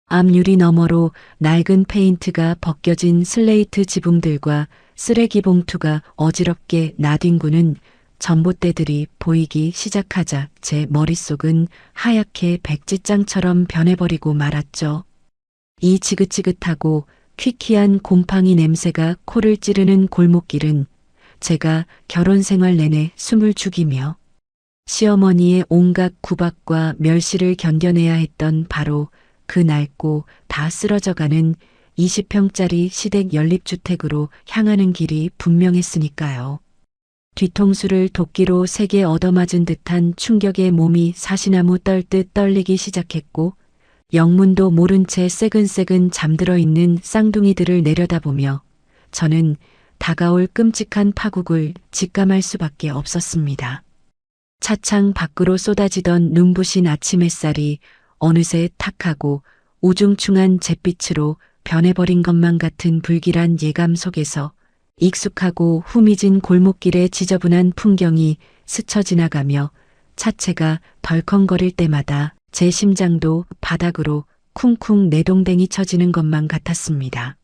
앞유리 너머로 낡은 페인트가 벗겨진 슬레이트 지붕들과 쓰레기 봉투가 어지럽게 나뒹구는 전봇대들이 보이기 시작하자 제 머릿속은 하얗게 백지장처럼 변해버리고 말았죠. 이 지긋지긋하고 퀴퀴한 곰팡이 냄새가 코를 찌르는 골목길은 제가 결혼 생활 내내 숨을 죽이며 시어머니의 온갖 구박과 멸시를 견뎌내야 했던 바로 그 낡고 다 쓰러져가는 20평짜리 시댁 연립주택으로 향하는 길이 분명했으니까요. 뒤통수를 도끼로 세게 얻어맞은 듯한 충격에 몸이 사시나무 떨듯 떨리기 시작했고 영문도 모른 채 새근새근 잠들어 있는 쌍둥이들을 내려다보며 저는 다가올 끔찍한 파국을 직감할 수밖에 없었습니다. 차창 밖으로 쏟아지던 눈부신 아침 햇살이 어느새 탁하고 우중충한 잿빛으로 변해버린 것만 같은 불길한 예감 속에서 익숙하고 후미진 골목길의 지저분한 풍경이 스쳐 지나가며 차체가 덜컹거릴 때마다 제 심장도 바닥으로 쿵쿵 내동댕이 쳐지는 것만 같았습니다.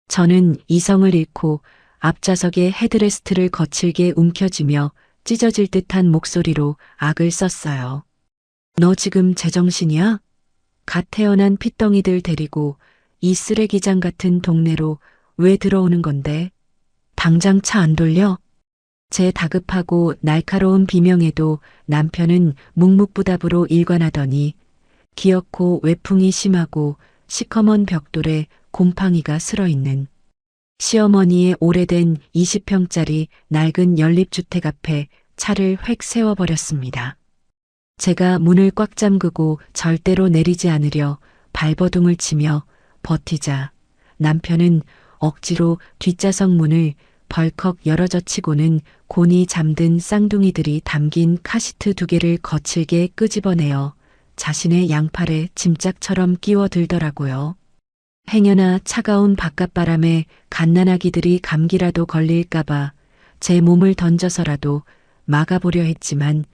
저는 이성을 잃고 앞좌석의 헤드레스트를 거칠게 움켜쥐며 찢어질 듯한 목소리로 악을 썼어요. 너 지금 제정신이야? 갓 태어난 핏덩이들 데리고 이 쓰레기장 같은 동네로 왜 들어오는 건데? 당장 차 안 돌려? 제 다급하고 날카로운 비명에도 남편은 묵묵부답으로 일관하더니 기어코 외풍이 심하고 시커먼 벽돌에 곰팡이가 슬어있는 시어머니의 오래된 20평짜리 낡은 연립주택 앞에 차를 획 세워버렸습니다. 제가 문을 꽉 잠그고 절대로 내리지 않으려 발버둥을 치며 버티자 남편은 억지로 뒷좌석 문을 벌컥 열어젖히고는 곤히 잠든 쌍둥이들이 담긴 카시트 2개를 거칠게 끄집어내어 자신의 양팔에 짐짝처럼 끼워들더라고요. 행여나 차가운 바깥바람에 갓난아기들이 감기라도 걸릴까봐 제 몸을 던져서라도 막아보려 했지만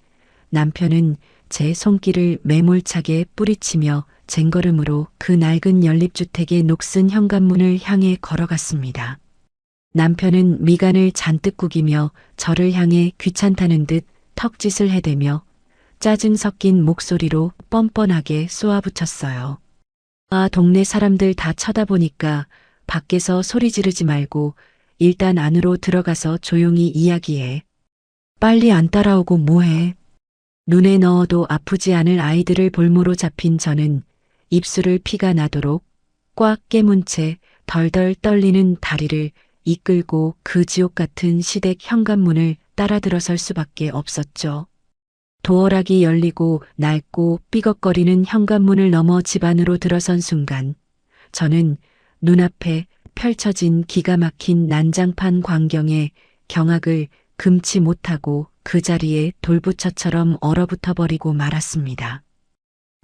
남편은 제 손길을 매몰차게 뿌리치며 쟁걸음으로 그 낡은 연립주택의 녹슨 현관문을 향해 걸어갔습니다. 남편은 미간을 잔뜩 구기며 저를 향해 귀찮다는 듯 턱짓을 해대며 짜증 섞인 목소리로 뻔뻔하게 쏘아붙였어요. 아, 동네 사람들 다 쳐다보니까 밖에서 소리 지르지 말고 일단 안으로 들어가서 조용히 이야기해. 빨리 안 따라오고 뭐해. 눈에 넣어도 아프지 않을 아이들을 볼모로 잡힌 저는 입술을 피가 나도록 꽉 깨문 채 덜덜 떨리는 다리를 이끌고 그 지옥 같은 시댁 현관문을 따라 들어설 수밖에 없었죠. 도어락이 열리고 낡고 삐걱거리는 현관문을 넘어 집 안으로 들어선 순간 저는 눈앞에 펼쳐진 기가 막힌 난장판 광경에 경악을 금치 못하고 그 자리에 돌부처처럼 얼어붙어 버리고 말았습니다.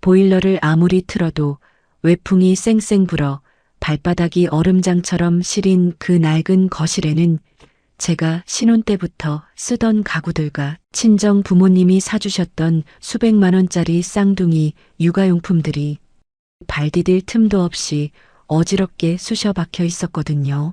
보일러를 아무리 틀어도 외풍이 쌩쌩 불어 발바닥이 얼음장처럼 시린 그 낡은 거실에는 제가 신혼 때부터 쓰던 가구들과 친정 부모님이 사주셨던 수백만 원짜리 쌍둥이 육아용품들이 발 디딜 틈도 없이 어지럽게 쑤셔 박혀 있었거든요.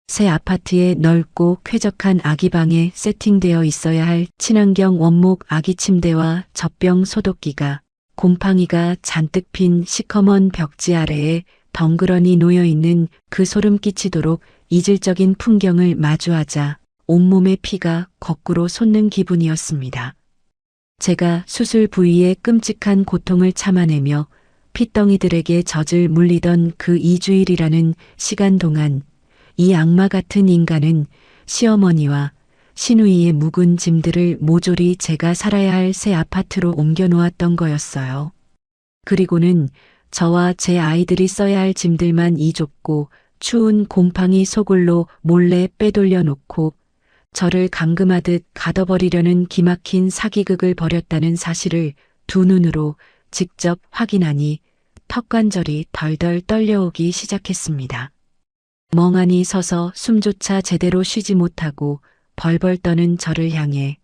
새 아파트의 넓고 쾌적한 아기방에 세팅되어 있어야 할 친환경 원목 아기 침대와 젖병 소독기가 곰팡이가 잔뜩 핀 시커먼 벽지 아래에 덩그러니 놓여있는 그 소름 끼치도록 이질적인 풍경을 마주하자 온몸의 피가 거꾸로 솟는 기분이었습니다. 제가 수술 부위의 끔찍한 고통을 참아내며 핏덩이들에게 젖을 물리던 그 2주일이라는 시간 동안 이 악마 같은 인간은 시어머니와 시누이의 묵은 짐들을 모조리 제가 살아야 할 새 아파트로 옮겨 놓았던 거였어요. 그리고는 저와 제 아이들이 써야 할 짐들만 이 좁고 추운 곰팡이 소굴로 몰래 빼돌려 놓고 저를 감금하듯 가둬버리려는 기막힌 사기극을 벌였다는 사실을 두 눈으로 직접 확인하니 턱관절이 덜덜 떨려오기 시작했습니다. 멍하니 서서 숨조차 제대로 쉬지 못하고 벌벌 떠는 저를 향해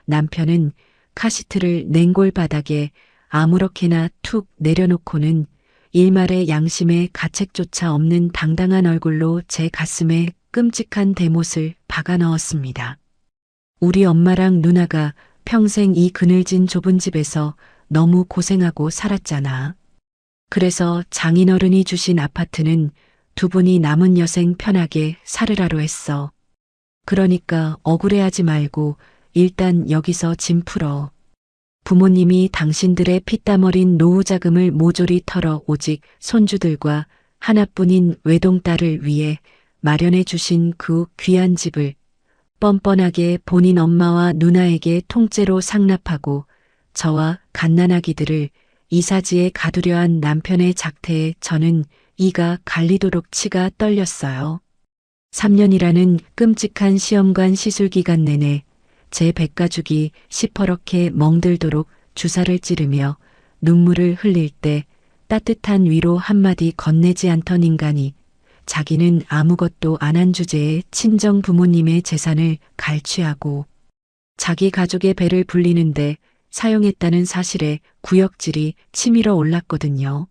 남편은 카시트를 냉골 바닥에 아무렇게나 툭 내려놓고는 일말의 양심의 가책조차 없는 당당한 얼굴로 제 가슴에 끔찍한 대못을 박아 넣었습니다. 우리 엄마랑 누나가 평생 이 그늘진 좁은 집에서 너무 고생하고 살았잖아. 그래서 장인어른이 주신 아파트는 두 분이 남은 여생 편하게 살으라로 했어. 그러니까 억울해하지 말고 일단 여기서 짐 풀어. 부모님이 당신들의 피땀 어린 노후 자금을 모조리 털어 오직 손주들과 하나뿐인 외동딸을 위해 마련해 주신 그 귀한 집을 뻔뻔하게 본인 엄마와 누나에게 통째로 상납하고 저와 갓난아기들을 이사지에 가두려 한 남편의 작태에 저는 이가 갈리도록 치가 떨렸어요. 3년이라는 끔찍한 시험관 시술 기간 내내 제 백가죽이 시퍼렇게 멍들도록 주사를 찌르며 눈물을 흘릴 때 따뜻한 위로 한마디 건네지 않던 인간이 자기는 아무것도 안 한 주제에 친정 부모님의 재산을 갈취하고 자기 가족의 배를 불리는데 사용했다는 사실에 구역질이 치밀어 올랐거든요.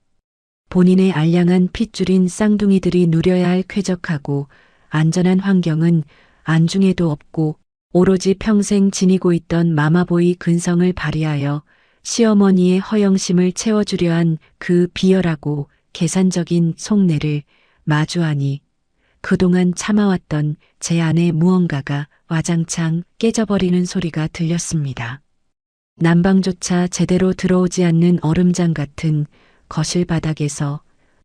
본인의 알량한 핏줄인 쌍둥이들이 누려야 할 쾌적하고 안전한 환경은 안중에도 없고 오로지 평생 지니고 있던 마마보이 근성을 발휘하여 시어머니의 허영심을 채워주려 한 그 비열하고 계산적인 속내를 마주하니 그동안 참아왔던 제 안의 무언가가 와장창 깨져버리는 소리가 들렸습니다. 난방조차 제대로 들어오지 않는 얼음장 같은 거실 바닥에서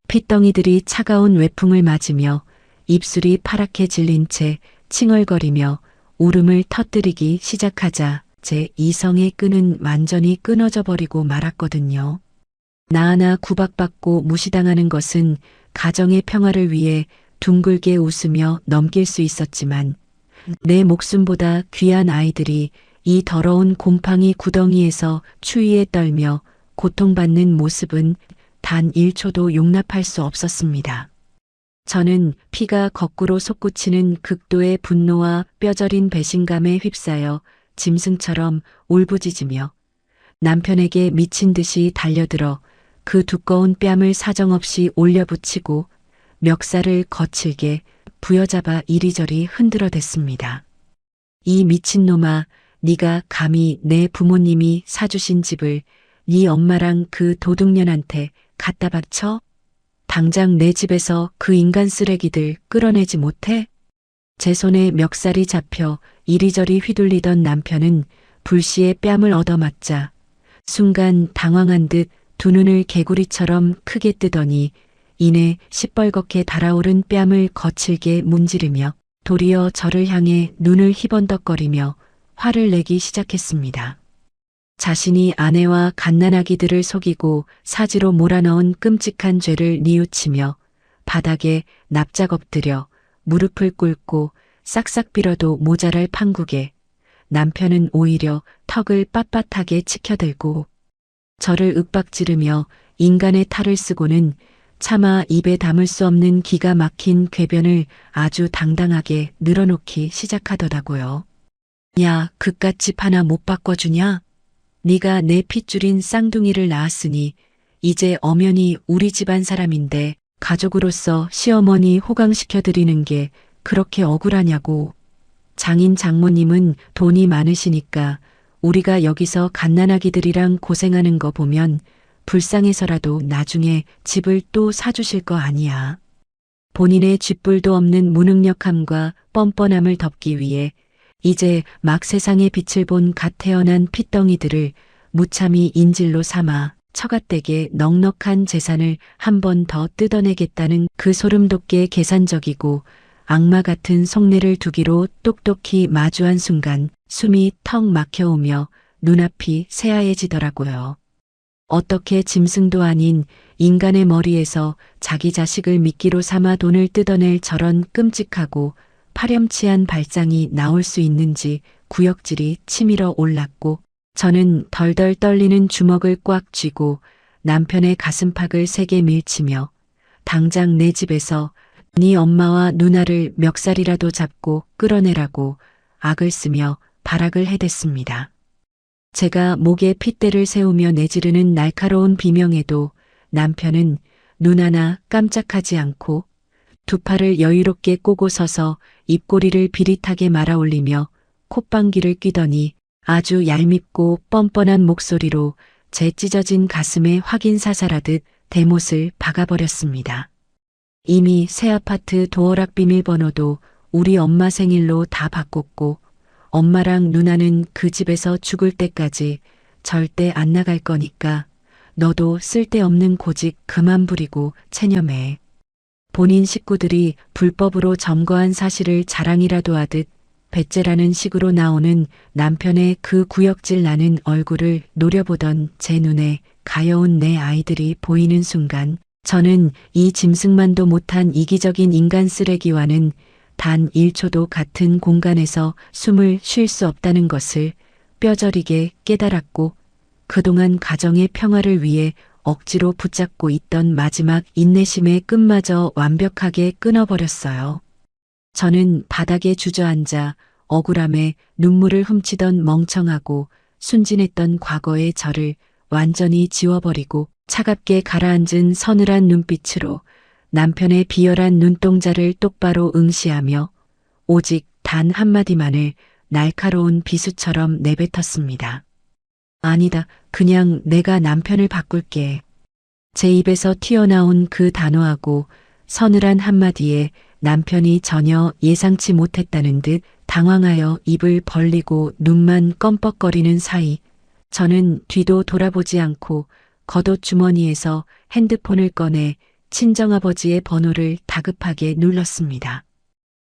핏덩이들이 차가운 외풍을 맞으며 입술이 파랗게 질린 채 칭얼거리며 울음을 터뜨리기 시작하자 제 이성의 끈은 완전히 끊어져 버리고 말았거든요. 나 하나 구박받고 무시당하는 것은 가정의 평화를 위해 둥글게 웃으며 넘길 수 있었지만 내 목숨보다 귀한 아이들이 이 더러운 곰팡이 구덩이에서 추위에 떨며 고통받는 모습은 단 1초도 용납할 수 없었습니다. 저는 피가 거꾸로 솟구치는 극도의 분노와 뼈저린 배신감에 휩싸여 짐승처럼 울부짖으며 남편에게 미친 듯이 달려들어 그 두꺼운 뺨을 사정없이 올려붙이고 멱살을 거칠게 부여잡아 이리저리 흔들어댔습니다. 이 미친놈아, 네가 감히 내 부모님이 사주신 집을 네 엄마랑 그 도둑년한테 갖다 바쳐? 당장 내 집에서 그 인간 쓰레기들 끌어내지 못해? 제 손에 멱살이 잡혀 이리저리 휘둘리던 남편은 불시에 뺨을 얻어맞자 순간 당황한 듯 두 눈을 개구리처럼 크게 뜨더니 이내 시뻘겋게 달아오른 뺨을 거칠게 문지르며 도리어 저를 향해 눈을 희번덕거리며 화를 내기 시작했습니다. 자신이 아내와 갓난아기들을 속이고 사지로 몰아넣은 끔찍한 죄를 뉘우치며 바닥에 납작 엎드려 무릎을 꿇고 싹싹 빌어도 모자랄 판국에 남편은 오히려 턱을 빳빳하게 치켜들고 저를 윽박지르며 인간의 탈을 쓰고는 차마 입에 담을 수 없는 기가 막힌 궤변을 아주 당당하게 늘어놓기 시작하더라고요. 야, 그깟 집 하나 못 바꿔주냐? 네가 내 핏줄인 쌍둥이를 낳았으니 이제 엄연히 우리 집안 사람인데 가족으로서 시어머니 호강시켜드리는 게 그렇게 억울하냐고. 장인 장모님은 돈이 많으시니까 우리가 여기서 갓난아기들이랑 고생하는 거 보면 불쌍해서라도 나중에 집을 또 사주실 거 아니야. 본인의 쥐뿔도 없는 무능력함과 뻔뻔함을 덮기 위해 이제 막 세상의 빛을 본 갓 태어난 핏덩이들을 무참히 인질로 삼아 처갓댁의 넉넉한 재산을 한 번 더 뜯어내겠다는 그 소름돋게 계산적이고 악마 같은 속내를 두기로 똑똑히 마주한 순간 숨이 턱 막혀오며 눈앞이 새하얘지더라고요. 어떻게 짐승도 아닌 인간의 머리에서 자기 자식을 미끼로 삼아 돈을 뜯어낼 저런 끔찍하고 파렴치한 발상이 나올 수 있는지 구역질이 치밀어 올랐고 저는 덜덜 떨리는 주먹을 꽉 쥐고 남편의 가슴팍을 세게 밀치며 당장 내 집에서 네 엄마와 누나를 멱살이라도 잡고 끌어내라고 악을 쓰며 발악을 해댔습니다. 제가 목에 핏대를 세우며 내지르는 날카로운 비명에도 남편은 눈 하나 깜짝하지 않고 두 팔을 여유롭게 꼬고 서서 입꼬리를 비릿하게 말아올리며 콧방귀를 뀌더니 아주 얄밉고 뻔뻔한 목소리로 제 찢어진 가슴에 확인 사살하듯 대못을 박아버렸습니다. 이미 새 아파트 도어락 비밀번호도 우리 엄마 생일로 다 바꿨고 엄마랑 누나는 그 집에서 죽을 때까지 절대 안 나갈 거니까 너도 쓸데없는 고집 그만 부리고 체념해. 본인 식구들이 불법으로 점거한 사실을 자랑이라도 하듯 배째라는 식으로 나오는 남편의 그 구역질 나는 얼굴을 노려보던 제 눈에 가여운 내 아이들이 보이는 순간 저는 이 짐승만도 못한 이기적인 인간 쓰레기와는 단 1초도 같은 공간에서 숨을 쉴 수 없다는 것을 뼈저리게 깨달았고 그동안 가정의 평화를 위해 억지로 붙잡고 있던 마지막 인내심의 끈마저 완벽하게 끊어버렸어요. 저는 바닥에 주저앉아 억울함에 눈물을 훔치던 멍청하고 순진했던 과거의 저를 완전히 지워버리고 차갑게 가라앉은 서늘한 눈빛으로 남편의 비열한 눈동자를 똑바로 응시하며 오직 단 한마디만을 날카로운 비수처럼 내뱉었습니다. 아니다, 그냥 내가 남편을 바꿀게. 제 입에서 튀어나온 그 단호하고 서늘한 한마디에 남편이 전혀 예상치 못했다는 듯 당황하여 입을 벌리고 눈만 껌뻑거리는 사이 저는 뒤도 돌아보지 않고 겉옷 주머니에서 핸드폰을 꺼내 친정아버지의 번호를 다급하게 눌렀습니다.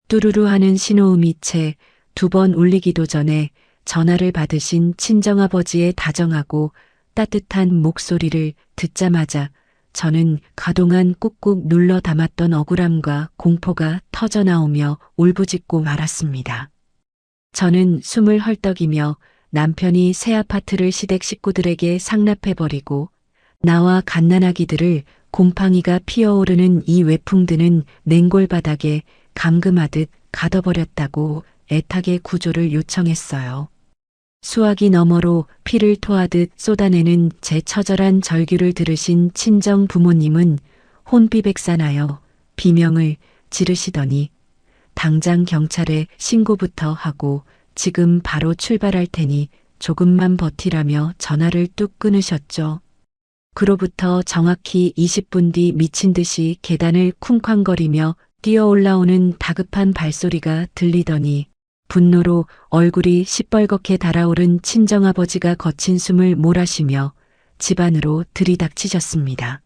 뚜루루 하는 신호음이 채 2번 울리기도 전에 전화를 받으신 친정아버지의 다정하고 따뜻한 목소리를 듣자마자 저는 그동안 꾹꾹 눌러 담았던 억울함과 공포가 터져나오며 울부짖고 말았습니다. 저는 숨을 헐떡이며 남편이 새 아파트를 시댁 식구들에게 상납해버리고 나와 갓난아기들을 곰팡이가 피어오르는 이 외풍드는 냉골바닥에 감금하듯 가둬버렸다고 애타게 구조를 요청했어요. 수화기 너머로 피를 토하듯 쏟아내는 제 처절한 절규를 들으신 친정 부모님은 혼비백산하여 비명을 지르시더니 당장 경찰에 신고부터 하고 지금 바로 출발할 테니 조금만 버티라며 전화를 뚝 끊으셨죠. 그로부터 정확히 20분 뒤 미친 듯이 계단을 쿵쾅거리며 뛰어 올라오는 다급한 발소리가 들리더니 분노로 얼굴이 시뻘겋게 달아오른 친정아버지가 거친 숨을 몰아쉬며 집 안으로 들이닥치셨습니다.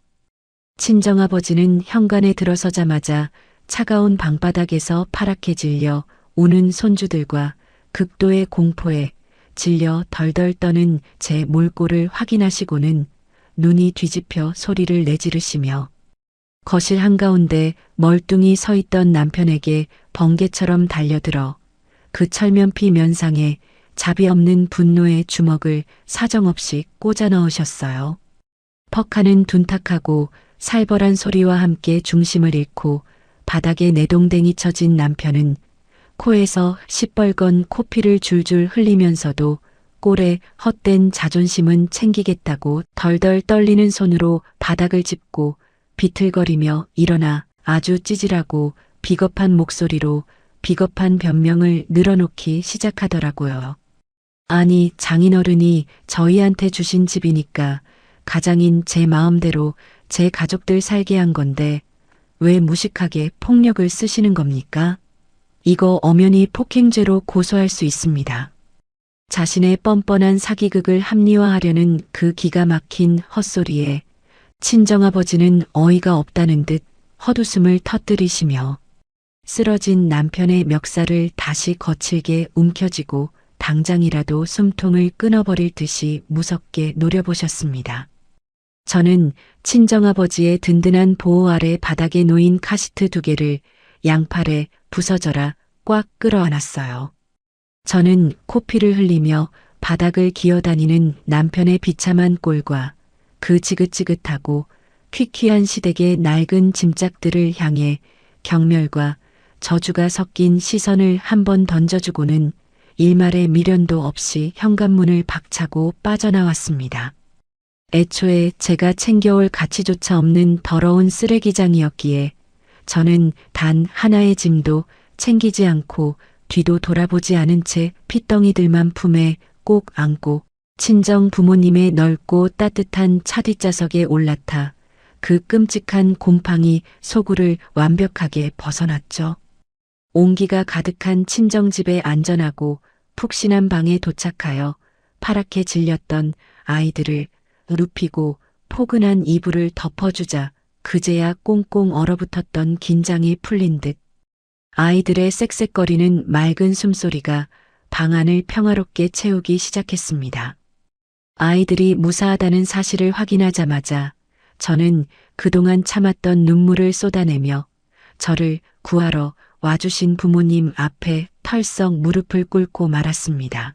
친정아버지는 현관에 들어서자마자 차가운 방바닥에서 파랗게 질려 우는 손주들과 극도의 공포에 질려 덜덜 떠는 제 몰골을 확인하시고는 눈이 뒤집혀 소리를 내지르시며 거실 한가운데 멀뚱히 서 있던 남편에게 번개처럼 달려들어 그 철면피 면상에 자비 없는 분노의 주먹을 사정없이 꽂아 넣으셨어요. 퍽하는 둔탁하고 살벌한 소리와 함께 중심을 잃고 바닥에 내동댕이 쳐진 남편은 코에서 시뻘건 코피를 줄줄 흘리면서도 꼴에 헛된 자존심은 챙기겠다고 덜덜 떨리는 손으로 바닥을 짚고 비틀거리며 일어나 아주 찌질하고 비겁한 목소리로 비겁한 변명을 늘어놓기 시작하더라고요. 아니, 장인어른이 저희한테 주신 집이니까 가장인 제 마음대로 제 가족들 살게 한 건데 왜 무식하게 폭력을 쓰시는 겁니까? 이거 엄연히 폭행죄로 고소할 수 있습니다. 자신의 뻔뻔한 사기극을 합리화하려는 그 기가 막힌 헛소리에 친정아버지는 어이가 없다는 듯 헛웃음을 터뜨리시며 쓰러진 남편의 멱살을 다시 거칠게 움켜쥐고 당장이라도 숨통을 끊어버릴 듯이 무섭게 노려보셨습니다. 저는 친정아버지의 든든한 보호 아래 바닥에 놓인 카시트 2개를 양팔에 부서져라 꽉 끌어안았어요. 저는 코피를 흘리며 바닥을 기어다니는 남편의 비참한 꼴과 그 지긋지긋하고 퀴퀴한 시댁의 낡은 짐짝들을 향해 경멸과 저주가 섞인 시선을 한 번 던져주고는 일말의 미련도 없이 현관문을 박차고 빠져나왔습니다. 애초에 제가 챙겨올 가치조차 없는 더러운 쓰레기장이었기에 저는 단 하나의 짐도 챙기지 않고 뒤도 돌아보지 않은 채 핏덩이들만 품에 꼭 안고 친정 부모님의 넓고 따뜻한 차 뒷좌석에 올라타 그 끔찍한 곰팡이 소굴을 완벽하게 벗어났죠. 온기가 가득한 친정집의 안전하고 푹신한 방에 도착하여 파랗게 질렸던 아이들을 눕히고 포근한 이불을 덮어주자 그제야 꽁꽁 얼어붙었던 긴장이 풀린 듯 아이들의 쌕쌕거리는 맑은 숨소리가 방 안을 평화롭게 채우기 시작했습니다. 아이들이 무사하다는 사실을 확인하자마자 저는 그동안 참았던 눈물을 쏟아내며 저를 구하러 와주신 부모님 앞에 털썩 무릎을 꿇고 말았습니다.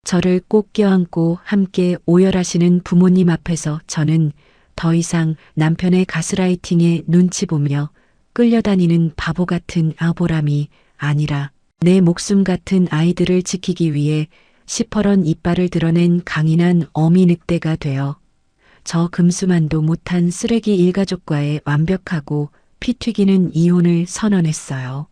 저를 꼭 껴안고 함께 오열하시는 부모님 앞에서 저는 더 이상 남편의 가스라이팅에 눈치 보며 끌려다니는 바보 같은 아보람이 아니라 내 목숨 같은 아이들을 지키기 위해 시퍼런 이빨을 드러낸 강인한 어미 늑대가 되어 저 금수만도 못한 쓰레기 일가족과의 완벽하고 피 튀기는 이혼을 선언했어요.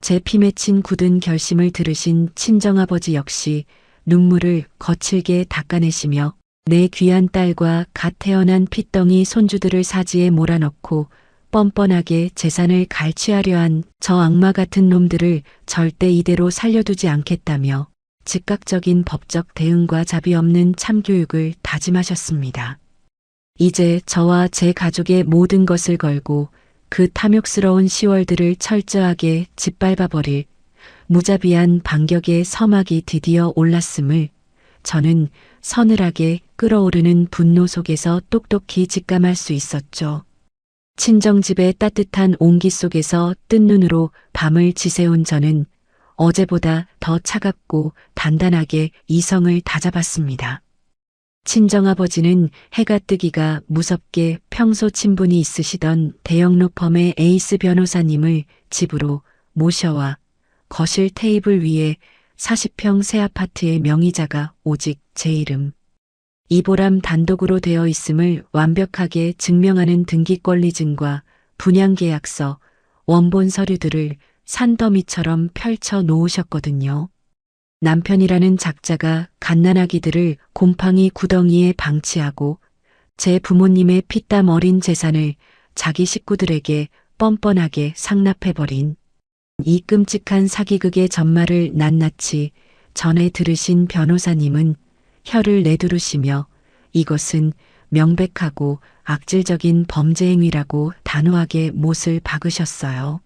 제 피 맺힌 굳은 결심을 들으신 친정아버지 역시 눈물을 거칠게 닦아내시며 내 귀한 딸과 갓 태어난 핏덩이 손주들을 사지에 몰아넣고 뻔뻔하게 재산을 갈취하려 한 저 악마 같은 놈들을 절대 이대로 살려두지 않겠다며 즉각적인 법적 대응과 자비 없는 참교육을 다짐하셨습니다. 이제 저와 제 가족의 모든 것을 걸고 그 탐욕스러운 시월들을 철저하게 짓밟아버릴 무자비한 반격의 서막이 드디어 올랐음을 저는 서늘하게 끓어오르는 분노 속에서 똑똑히 직감할 수 있었죠. 친정집의 따뜻한 온기 속에서 뜬 눈으로 밤을 지새운 저는 어제보다 더 차갑고 단단하게 이성을 다잡았습니다. 친정아버지는 해가 뜨기가 무섭게 평소 친분이 있으시던 대형 로펌의 에이스 변호사님을 집으로 모셔와 거실 테이블 위에 40평 새 아파트의 명의자가 오직 제 이름 이보람 단독으로 되어 있음을 완벽하게 증명하는 등기권리증과 분양계약서, 원본 서류들을 산더미처럼 펼쳐 놓으셨거든요. 남편이라는 작자가 갓난아기들을 곰팡이 구덩이에 방치하고 제 부모님의 피땀 어린 재산을 자기 식구들에게 뻔뻔하게 상납해버린 이 끔찍한 사기극의 전말을 낱낱이 전해 들으신 변호사님은 혀를 내두르시며 이것은 명백하고 악질적인 범죄 행위라고 단호하게 못을 박으셨어요.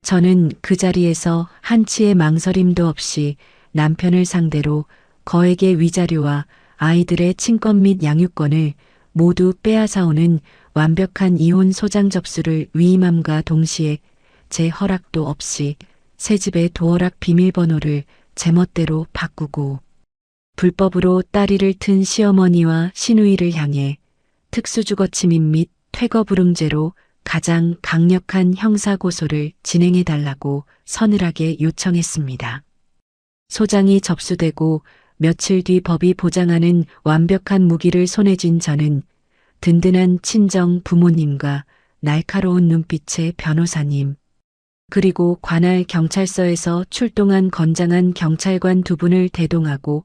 저는 그 자리에서 한치의 망설임도 없이 남편을 상대로 거액의 위자료와 아이들의 친권 및 양육권을 모두 빼앗아오는 완벽한 이혼 소장 접수를 위임함과 동시에 제 허락도 없이 새 집의 도어락 비밀번호를 제멋대로 바꾸고 불법으로 따리를 튼 시어머니와 시누이를 향해 특수주거침입 및 퇴거불응죄로 가장 강력한 형사고소를 진행해달라고 서늘하게 요청했습니다. 소장이 접수되고 며칠 뒤 법이 보장하는 완벽한 무기를 손에 쥔 저는 든든한 친정 부모님과 날카로운 눈빛의 변호사님, 그리고 관할 경찰서에서 출동한 건장한 경찰관 두 분을 대동하고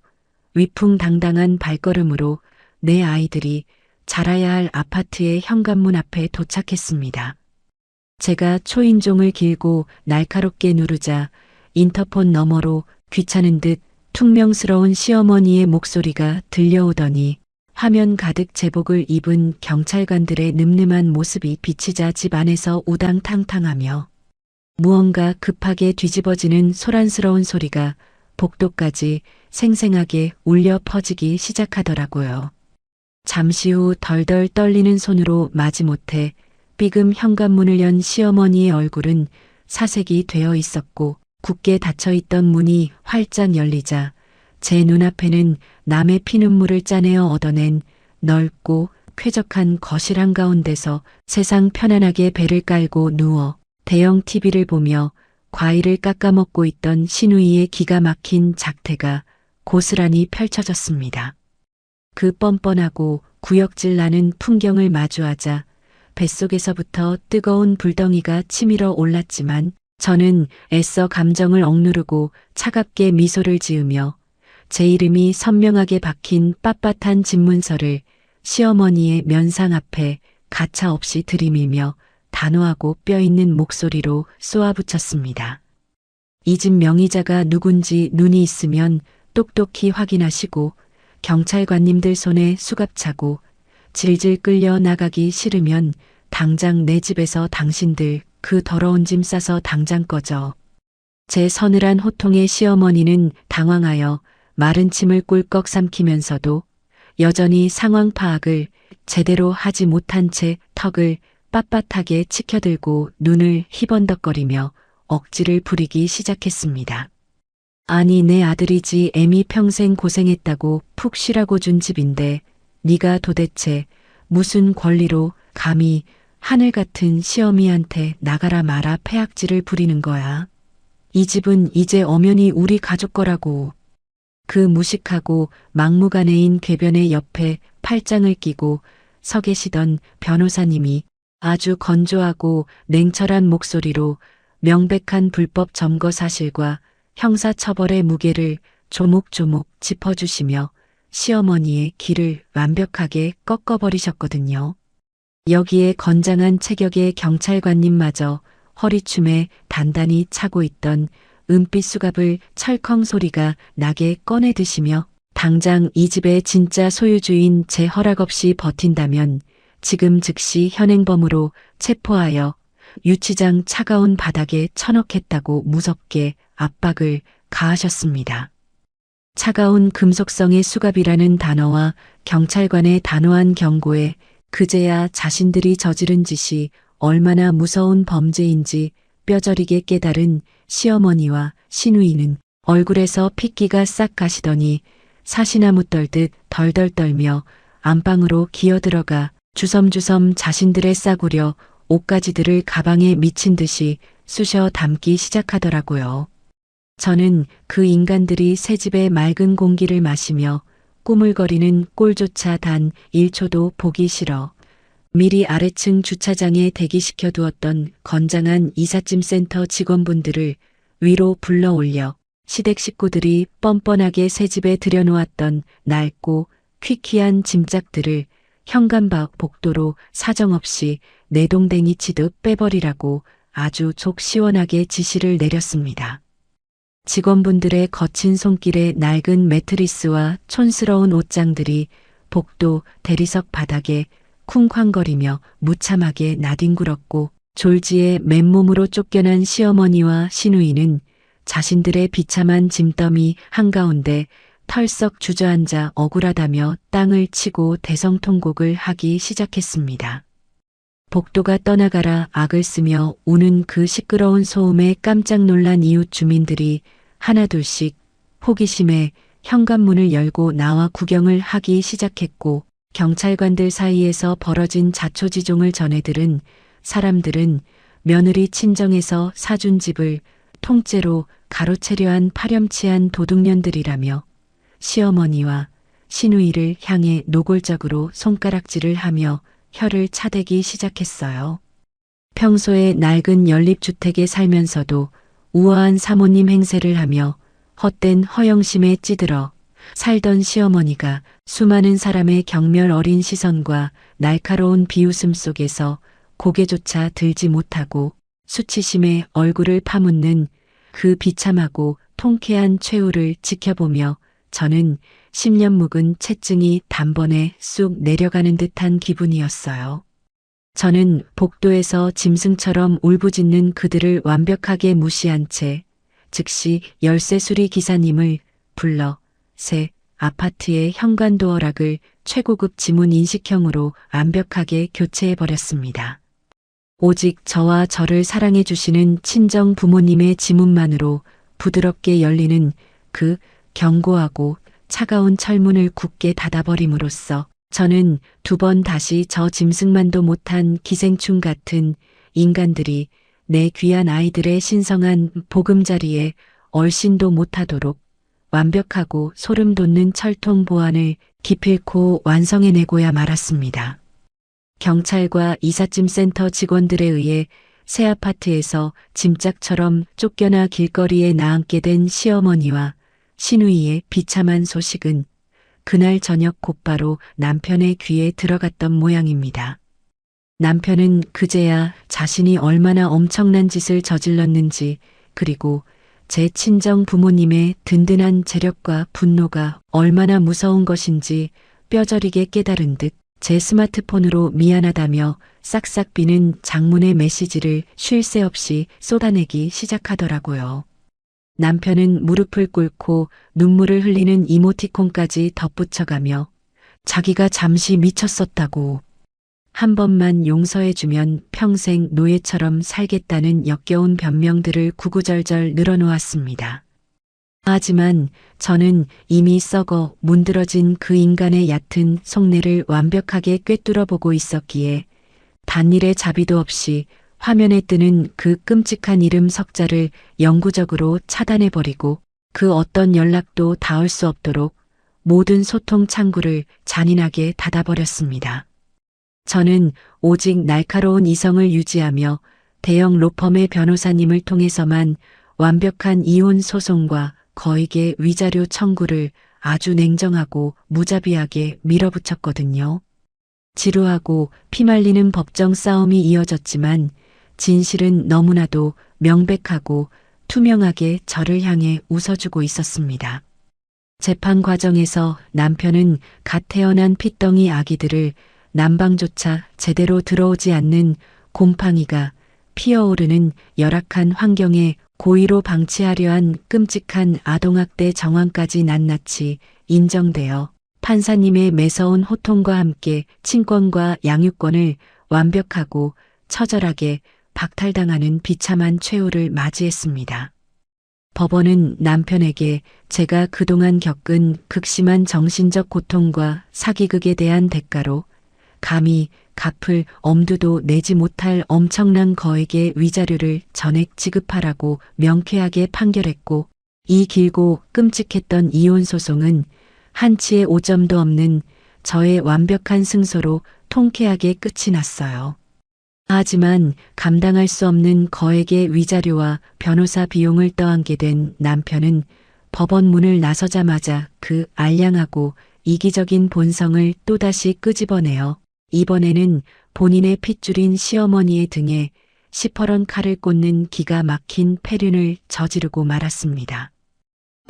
위풍당당한 발걸음으로 내 아이들이 자라야 할 아파트의 현관문 앞에 도착했습니다. 제가 초인종을 길고 날카롭게 누르자 인터폰 너머로 귀찮은 듯 퉁명스러운 시어머니의 목소리가 들려오더니 화면 가득 제복을 입은 경찰관들의 늠름한 모습이 비치자 집 안에서 우당탕탕하며 무언가 급하게 뒤집어지는 소란스러운 소리가 복도까지 생생하게 울려 퍼지기 시작하더라고요. 잠시 후 덜덜 떨리는 손으로 마지못해 삐금 현관문을 연 시어머니의 얼굴은 사색이 되어 있었고 굳게 닫혀있던 문이 활짝 열리자 제 눈앞에는 남의 피눈물을 짜내어 얻어낸 넓고 쾌적한 거실 한가운데서 세상 편안하게 배를 깔고 누워 대형 TV를 보며 과일을 깎아먹고 있던 시누이의 기가 막힌 작태가 고스란히 펼쳐졌습니다. 그 뻔뻔하고 구역질 나는 풍경을 마주하자 뱃속에서부터 뜨거운 불덩이가 치밀어 올랐지만 저는 애써 감정을 억누르고 차갑게 미소를 지으며 제 이름이 선명하게 박힌 빳빳한 집문서를 시어머니의 면상 앞에 가차없이 들이밀며 단호하고 뼈있는 목소리로 쏘아붙였습니다. 이 집 명의자가 누군지 눈이 있으면 똑똑히 확인하시고 경찰관님들 손에 수갑차고 질질 끌려 나가기 싫으면 당장 내 집에서 당신들 그 더러운 짐 싸서 당장 꺼져. 제 서늘한 호통의 시어머니는 당황하여 마른 침을 꿀꺽 삼키면서도 여전히 상황 파악을 제대로 하지 못한 채 턱을 빳빳하게 치켜들고 눈을 희번덕거리며 억지를 부리기 시작했습니다. 아니 내 아들이지 애미 평생 고생했다고 푹 쉬라고 준 집인데 네가 도대체 무슨 권리로 감히 하늘 같은 시어미한테 나가라 마라 패악질을 부리는 거야. 이 집은 이제 엄연히 우리 가족 거라고. 그 무식하고 막무가내인 궤변의 옆에 팔짱을 끼고 서 계시던 변호사님이 아주 건조하고 냉철한 목소리로 명백한 불법 점거 사실과 형사처벌의 무게를 조목조목 짚어주시며 시어머니의 길을 완벽하게 꺾어버리셨거든요. 여기에 건장한 체격의 경찰관님마저 허리춤에 단단히 차고 있던 은빛 수갑을 철컹 소리가 나게 꺼내 드시며 당장 이 집의 진짜 소유주인 제 허락 없이 버틴다면 지금 즉시 현행범으로 체포하여 유치장 차가운 바닥에 쳐넣겠다고 무섭게 압박을 가하셨습니다. 차가운 금속성의 수갑이라는 단어와 경찰관의 단호한 경고에 그제야 자신들이 저지른 짓이 얼마나 무서운 범죄인지 뼈저리게 깨달은 시어머니와 시누이는 얼굴에서 핏기가 싹 가시더니 사시나무 떨듯 덜덜 떨며 안방으로 기어들어가 주섬주섬 자신들의 싸구려 옷가지들을 가방에 미친 듯이 쑤셔 담기 시작하더라고요. 저는 그 인간들이 새 집의 맑은 공기를 마시며 꾸물거리는 꼴조차 단 1초도 보기 싫어 미리 아래층 주차장에 대기시켜 두었던 건장한 이삿짐 센터 직원분들을 위로 불러 올려 시댁 식구들이 뻔뻔하게 새 집에 들여놓았던 낡고 퀴퀴한 짐짝들을 현관밖 복도로 사정없이 내동댕이 치듯 빼버리라고 아주 속 시원하게 지시를 내렸습니다. 직원분들의 거친 손길에 낡은 매트리스와 촌스러운 옷장들이 복도 대리석 바닥에 쿵쾅거리며 무참하게 나뒹굴었고 졸지에 맨몸으로 쫓겨난 시어머니와 시누이는 자신들의 비참한 짐더미 한가운데 털썩 주저앉아 억울하다며 땅을 치고 대성통곡을 하기 시작했습니다. 복도가 떠나가라 악을 쓰며 우는 그 시끄러운 소음에 깜짝 놀란 이웃 주민들이 하나둘씩 호기심에 현관문을 열고 나와 구경을 하기 시작했고 경찰관들 사이에서 벌어진 자초지종을 전해 들은 사람들은 며느리 친정에서 사준 집을 통째로 가로채려 한 파렴치한 도둑년들이라며 시어머니와 시누이를 향해 노골적으로 손가락질을 하며 혀를 차대기 시작했어요. 평소에 낡은 연립주택에 살면서도 우아한 사모님 행세를 하며 헛된 허영심에 찌들어 살던 시어머니가 수많은 사람의 경멸 어린 시선과 날카로운 비웃음 속에서 고개조차 들지 못하고 수치심에 얼굴을 파묻는 그 비참하고 통쾌한 최후를 지켜보며 저는 10년 묵은 채증이 단번에 쑥 내려가는 듯한 기분이었어요. 저는 복도에서 짐승처럼 울부짖는 그들을 완벽하게 무시한 채 즉시 열쇠 수리 기사님을 불러 새 아파트의 현관도어락을 최고급 지문 인식형으로 완벽하게 교체해버렸습니다. 오직 저와 저를 사랑해 주시는 친정 부모님의 지문만으로 부드럽게 열리는 그 견고하고 차가운 철문을 굳게 닫아버림으로써 저는 두 번 다시 저 짐승만도 못한 기생충 같은 인간들이 내 귀한 아이들의 신성한 보금자리에 얼씬도 못하도록 완벽하고 소름 돋는 철통 보안을 기필코 완성해내고야 말았습니다. 경찰과 이삿짐 센터 직원들에 의해 새 아파트에서 짐짝처럼 쫓겨나 길거리에 나앉게 된 시어머니와 시누이의 비참한 소식은 그날 저녁 곧바로 남편의 귀에 들어갔던 모양입니다. 남편은 그제야 자신이 얼마나 엄청난 짓을 저질렀는지 그리고 제 친정 부모님의 든든한 재력과 분노가 얼마나 무서운 것인지 뼈저리게 깨달은 듯 제 스마트폰으로 미안하다며 싹싹 비는 장문의 메시지를 쉴 새 없이 쏟아내기 시작하더라고요. 남편은 무릎을 꿇고 눈물을 흘리는 이모티콘까지 덧붙여가며 자기가 잠시 미쳤었다고 한 번만 용서해주면 평생 노예처럼 살겠다는 역겨운 변명들을 구구절절 늘어놓았습니다. 하지만 저는 이미 썩어 문드러진 그 인간의 얕은 속내를 완벽하게 꿰뚫어 보고 있었기에 단일의 자비도 없이 화면에 뜨는 그 끔찍한 이름 석자를 영구적으로 차단해버리고 그 어떤 연락도 닿을 수 없도록 모든 소통 창구를 잔인하게 닫아버렸습니다. 저는 오직 날카로운 이성을 유지하며 대형 로펌의 변호사님을 통해서만 완벽한 이혼 소송과 거액의 위자료 청구를 아주 냉정하고 무자비하게 밀어붙였거든요. 지루하고 피말리는 법정 싸움이 이어졌지만 진실은 너무나도 명백하고 투명하게 저를 향해 웃어주고 있었습니다. 재판 과정에서 남편은 갓 태어난 핏덩이 아기들을 난방조차 제대로 들어오지 않는 곰팡이가 피어오르는 열악한 환경에 고의로 방치하려 한 끔찍한 아동학대 정황까지 낱낱이 인정되어 판사님의 매서운 호통과 함께 친권과 양육권을 완벽하고 처절하게 박탈당하는 비참한 최후를 맞이했습니다. 법원은 남편에게 제가 그동안 겪은 극심한 정신적 고통과 사기극에 대한 대가로 감히 갚을 엄두도 내지 못할 엄청난 거액의 위자료를 전액 지급하라고 명쾌하게 판결했고, 이 길고 끔찍했던 이혼 소송은 한치의 오점도 없는 저의 완벽한 승소로 통쾌하게 끝이 났어요. 하지만 감당할 수 없는 거액의 위자료와 변호사 비용을 떠안게 된 남편은 법원 문을 나서자마자 그 알량하고 이기적인 본성을 또다시 끄집어내어 이번에는 본인의 핏줄인 시어머니의 등에 시퍼런 칼을 꽂는 기가 막힌 폐륜을 저지르고 말았습니다.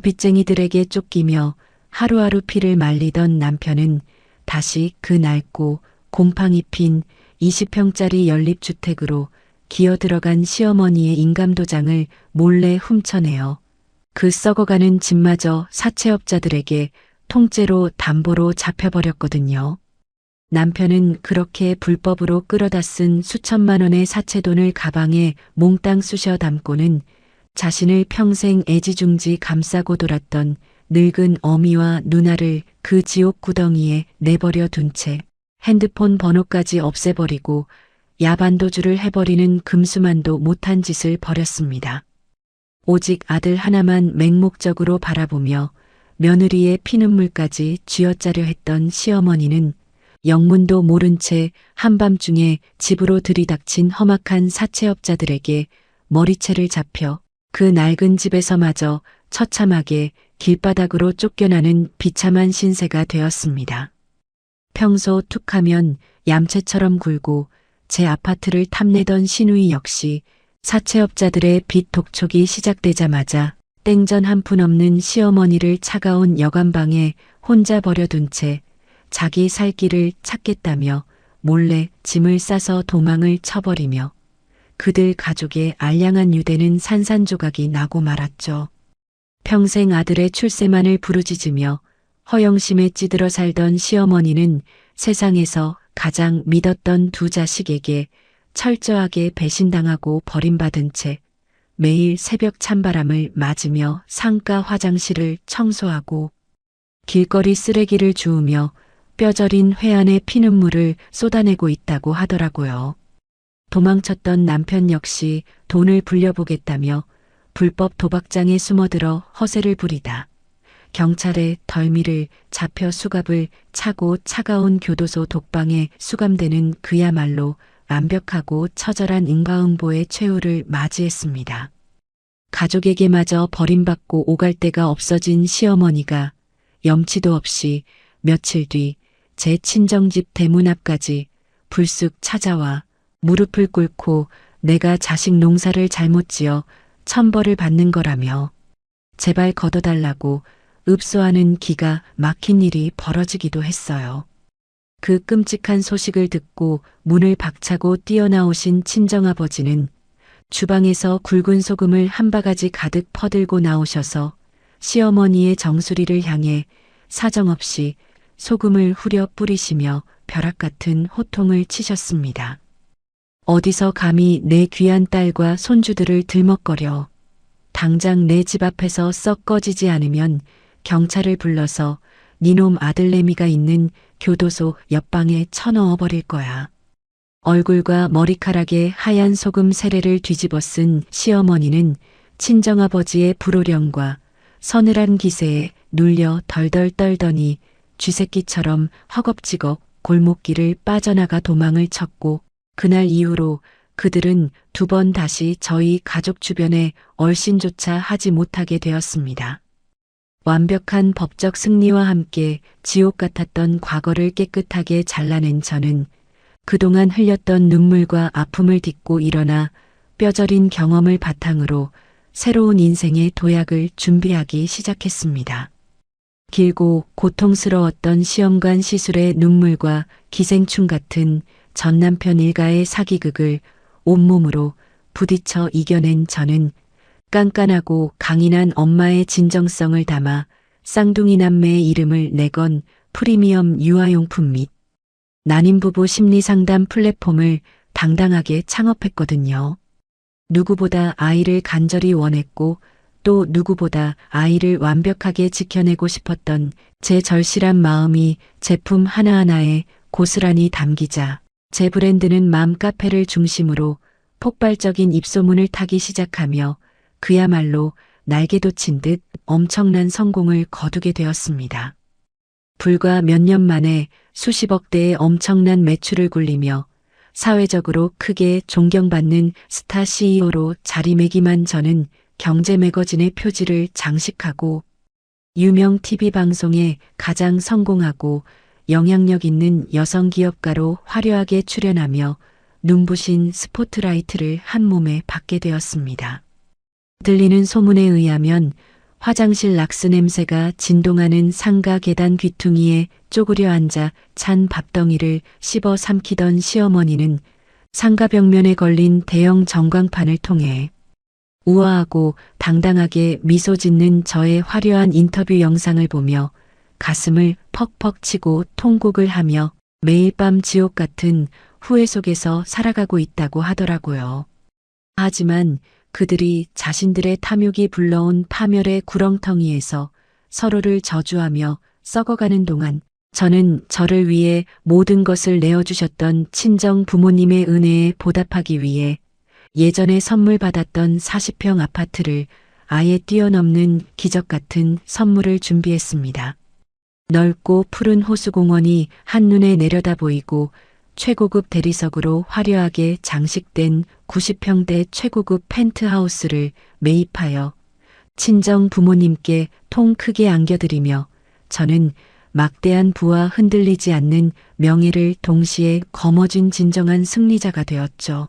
빚쟁이들에게 쫓기며 하루하루 피를 말리던 남편은 다시 그 낡고 곰팡이 핀 20평짜리 연립주택으로 기어 들어간 시어머니의 인감도장을 몰래 훔쳐내어 그 썩어가는 집마저 사채업자들에게 통째로 담보로 잡혀버렸거든요. 남편은 그렇게 불법으로 끌어다 쓴 수천만 원의 사채돈을 가방에 몽땅 쑤셔 담고는 자신을 평생 애지중지 감싸고 돌았던 늙은 어미와 누나를 그 지옥 구덩이에 내버려 둔 채 핸드폰 번호까지 없애버리고 야반도주를 해버리는 금수만도 못한 짓을 벌였습니다. 오직 아들 하나만 맹목적으로 바라보며 며느리의 피눈물까지 쥐어짜려 했던 시어머니는 영문도 모른 채 한밤중에 집으로 들이닥친 험악한 사채업자들에게 머리채를 잡혀 그 낡은 집에서마저 처참하게 길바닥으로 쫓겨나는 비참한 신세가 되었습니다. 평소 툭하면 얌체처럼 굴고 제 아파트를 탐내던 시누이 역시 사채업자들의 빚 독촉이 시작되자마자 땡전 한 푼 없는 시어머니를 차가운 여관방에 혼자 버려둔 채 자기 살 길을 찾겠다며 몰래 짐을 싸서 도망을 쳐버리며 그들 가족의 알량한 유대는 산산조각이 나고 말았죠. 평생 아들의 출세만을 부르짖으며 허영심에 찌들어 살던 시어머니는 세상에서 가장 믿었던 두 자식에게 철저하게 배신당하고 버림받은 채 매일 새벽 찬바람을 맞으며 상가 화장실을 청소하고 길거리 쓰레기를 주우며 뼈저린 회안에 피눈물을 쏟아내고 있다고 하더라고요. 도망쳤던 남편 역시 돈을 불려보겠다며 불법 도박장에 숨어들어 허세를 부리다 경찰의 덜미를 잡혀 수갑을 차고 차가운 교도소 독방에 수감되는 그야말로 완벽하고 처절한 인과응보의 최후를 맞이했습니다. 가족에게마저 버림받고 오갈 데가 없어진 시어머니가 염치도 없이 며칠 뒤 제 친정집 대문 앞까지 불쑥 찾아와 무릎을 꿇고 내가 자식 농사를 잘못 지어 천벌을 받는 거라며 제발 걷어달라고 읍소하는 기가 막힌 일이 벌어지기도 했어요. 그 끔찍한 소식을 듣고 문을 박차고 뛰어나오신 친정아버지는 주방에서 굵은 소금을 한 바가지 가득 퍼들고 나오셔서 시어머니의 정수리를 향해 사정없이 소금을 후려 뿌리시며 벼락 같은 호통을 치셨습니다. 어디서 감히 내 귀한 딸과 손주들을 들먹거려. 당장 내 집 앞에서 썩 꺼지지 않으면 경찰을 불러서 니놈 아들내미가 있는 교도소 옆방에 쳐넣어 버릴 거야. 얼굴과 머리카락에 하얀 소금 세례를 뒤집어 쓴 시어머니는 친정아버지의 불호령과 서늘한 기세에 눌려 덜덜 떨더니 쥐새끼처럼 허겁지겁 골목길을 빠져나가 도망을 쳤고, 그날 이후로 그들은 두 번 다시 저희 가족 주변에 얼씬조차 하지 못하게 되었습니다. 완벽한 법적 승리와 함께 지옥 같았던 과거를 깨끗하게 잘라낸 저는 그동안 흘렸던 눈물과 아픔을 딛고 일어나 뼈저린 경험을 바탕으로 새로운 인생의 도약을 준비하기 시작했습니다. 길고 고통스러웠던 시험관 시술의 눈물과 기생충 같은 전 남편 일가의 사기극을 온몸으로 부딪혀 이겨낸 저는 깐깐하고 강인한 엄마의 진정성을 담아 쌍둥이 남매의 이름을 내건 프리미엄 유아용품 및 난임부부 심리상담 플랫폼을 당당하게 창업했거든요. 누구보다 아이를 간절히 원했고 또 누구보다 아이를 완벽하게 지켜내고 싶었던 제 절실한 마음이 제품 하나하나에 고스란히 담기자 제 브랜드는 맘카페를 중심으로 폭발적인 입소문을 타기 시작하며 그야말로 날개 돋친 듯 엄청난 성공을 거두게 되었습니다. 불과 몇 년 만에 수십억 대의 엄청난 매출을 굴리며 사회적으로 크게 존경받는 스타 CEO로 자리매김한 저는 경제 매거진의 표지를 장식하고 유명 TV 방송에 가장 성공하고 영향력 있는 여성 기업가로 화려하게 출연하며 눈부신 스포트라이트를 한 몸에 받게 되었습니다. 들리는 소문에 의하면 화장실 락스 냄새가 진동하는 상가 계단 귀퉁이에 쪼그려 앉아 찬 밥덩이를 씹어 삼키던 시어머니는 상가 벽면에 걸린 대형 전광판을 통해 우아하고 당당하게 미소 짓는 저의 화려한 인터뷰 영상을 보며 가슴을 퍽퍽 치고 통곡을 하며 매일 밤 지옥 같은 후회 속에서 살아가고 있다고 하더라고요. 하지만 그들이 자신들의 탐욕이 불러온 파멸의 구렁텅이에서 서로를 저주하며 썩어가는 동안 저는 저를 위해 모든 것을 내어주셨던 친정 부모님의 은혜에 보답하기 위해 예전에 선물 받았던 40평 아파트를 아예 뛰어넘는 기적 같은 선물을 준비했습니다. 넓고 푸른 호수공원이 한눈에 내려다 보이고 최고급 대리석으로 화려하게 장식된 90평대 최고급 펜트하우스를 매입하여 친정 부모님께 통 크게 안겨드리며 저는 막대한 부와 흔들리지 않는 명예를 동시에 거머쥔 진정한 승리자가 되었죠.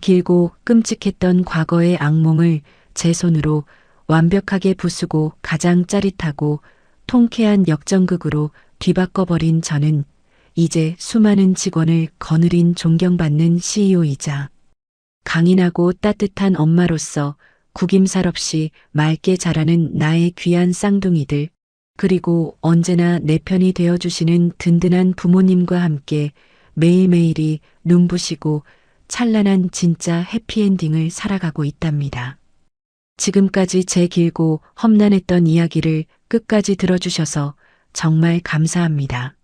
길고 끔찍했던 과거의 악몽을 제 손으로 완벽하게 부수고 가장 짜릿하고 통쾌한 역전극으로 뒤바꿔버린 저는 이제 수많은 직원을 거느린 존경받는 CEO이자 강인하고 따뜻한 엄마로서 구김살 없이 맑게 자라는 나의 귀한 쌍둥이들, 그리고 언제나 내 편이 되어주시는 든든한 부모님과 함께 매일매일이 눈부시고 찬란한 진짜 해피엔딩을 살아가고 있답니다. 지금까지 제 길고 험난했던 이야기를 끝까지 들어주셔서 정말 감사합니다.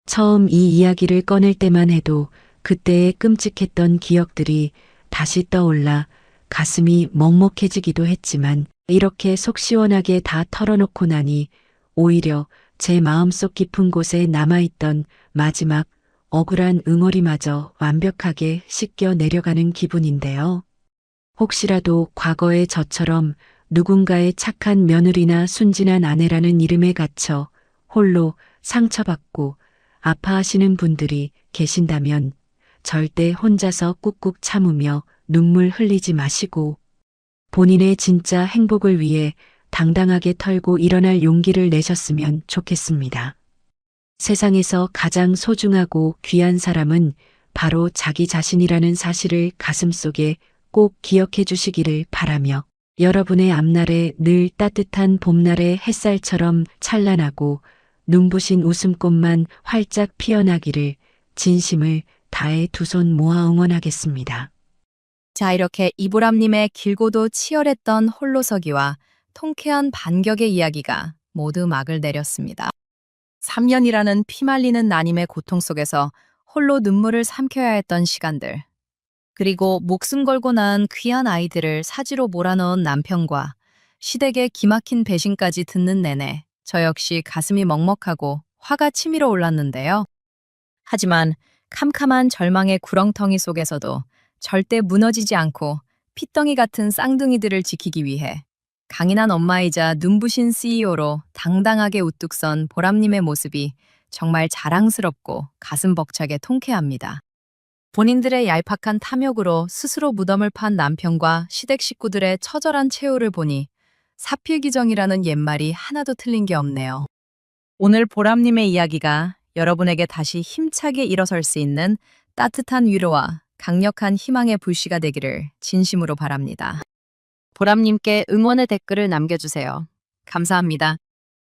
처음 이 이야기를 꺼낼 때만 해도 그때의 끔찍했던 기억들이 다시 떠올라 가슴이 먹먹해지기도 했지만 이렇게 속 시원하게 다 털어놓고 나니 오히려 제 마음속 깊은 곳에 남아있던 마지막 억울한 응어리마저 완벽하게 씻겨 내려가는 기분인데요. 혹시라도 과거의 저처럼 누군가의 착한 며느리나 순진한 아내라는 이름에 갇혀 홀로 상처받고 아파하시는 분들이 계신다면 절대 혼자서 꾹꾹 참으며 눈물 흘리지 마시고 본인의 진짜 행복을 위해 당당하게 털고 일어날 용기를 내셨으면 좋겠습니다. 세상에서 가장 소중하고 귀한 사람은 바로 자기 자신이라는 사실을 가슴속에 꼭 기억해 주시기를 바라며 여러분의 앞날에 늘 따뜻한 봄날의 햇살처럼 찬란하고 눈부신 웃음꽃만 활짝 피어나기를 진심을 다해 두 손 모아 응원하겠습니다. 자, 이렇게 이보람님의 길고도 치열했던 홀로서기와 통쾌한 반격의 이야기가 모두 막을 내렸습니다. 3년이라는 피말리는 나님의 고통 속에서 홀로 눈물을 삼켜야 했던 시간들. 그리고 목숨 걸고 낳은 귀한 아이들을 사지로 몰아넣은 남편과 시댁의 기막힌 배신까지 듣는 내내 저 역시 가슴이 먹먹하고 화가 치밀어 올랐는데요. 하지만 캄캄한 절망의 구렁텅이 속에서도 절대 무너지지 않고 핏덩이 같은 쌍둥이들을 지키기 위해 강인한 엄마이자 눈부신 CEO로 당당하게 우뚝 선 보람님의 모습이 정말 자랑스럽고 가슴 벅차게 통쾌합니다. 본인들의 얄팍한 탐욕으로 스스로 무덤을 판 남편과 시댁 식구들의 처절한 최후를 보니 사필기정이라는 옛말이 하나도 틀린 게 없네요. 오늘 보람님의 이야기가 여러분에게 다시 힘차게 일어설 수 있는 따뜻한 위로와 강력한 희망의 불씨가 되기를 진심으로 바랍니다. 보람님께 응원의 댓글을 남겨주세요. 감사합니다.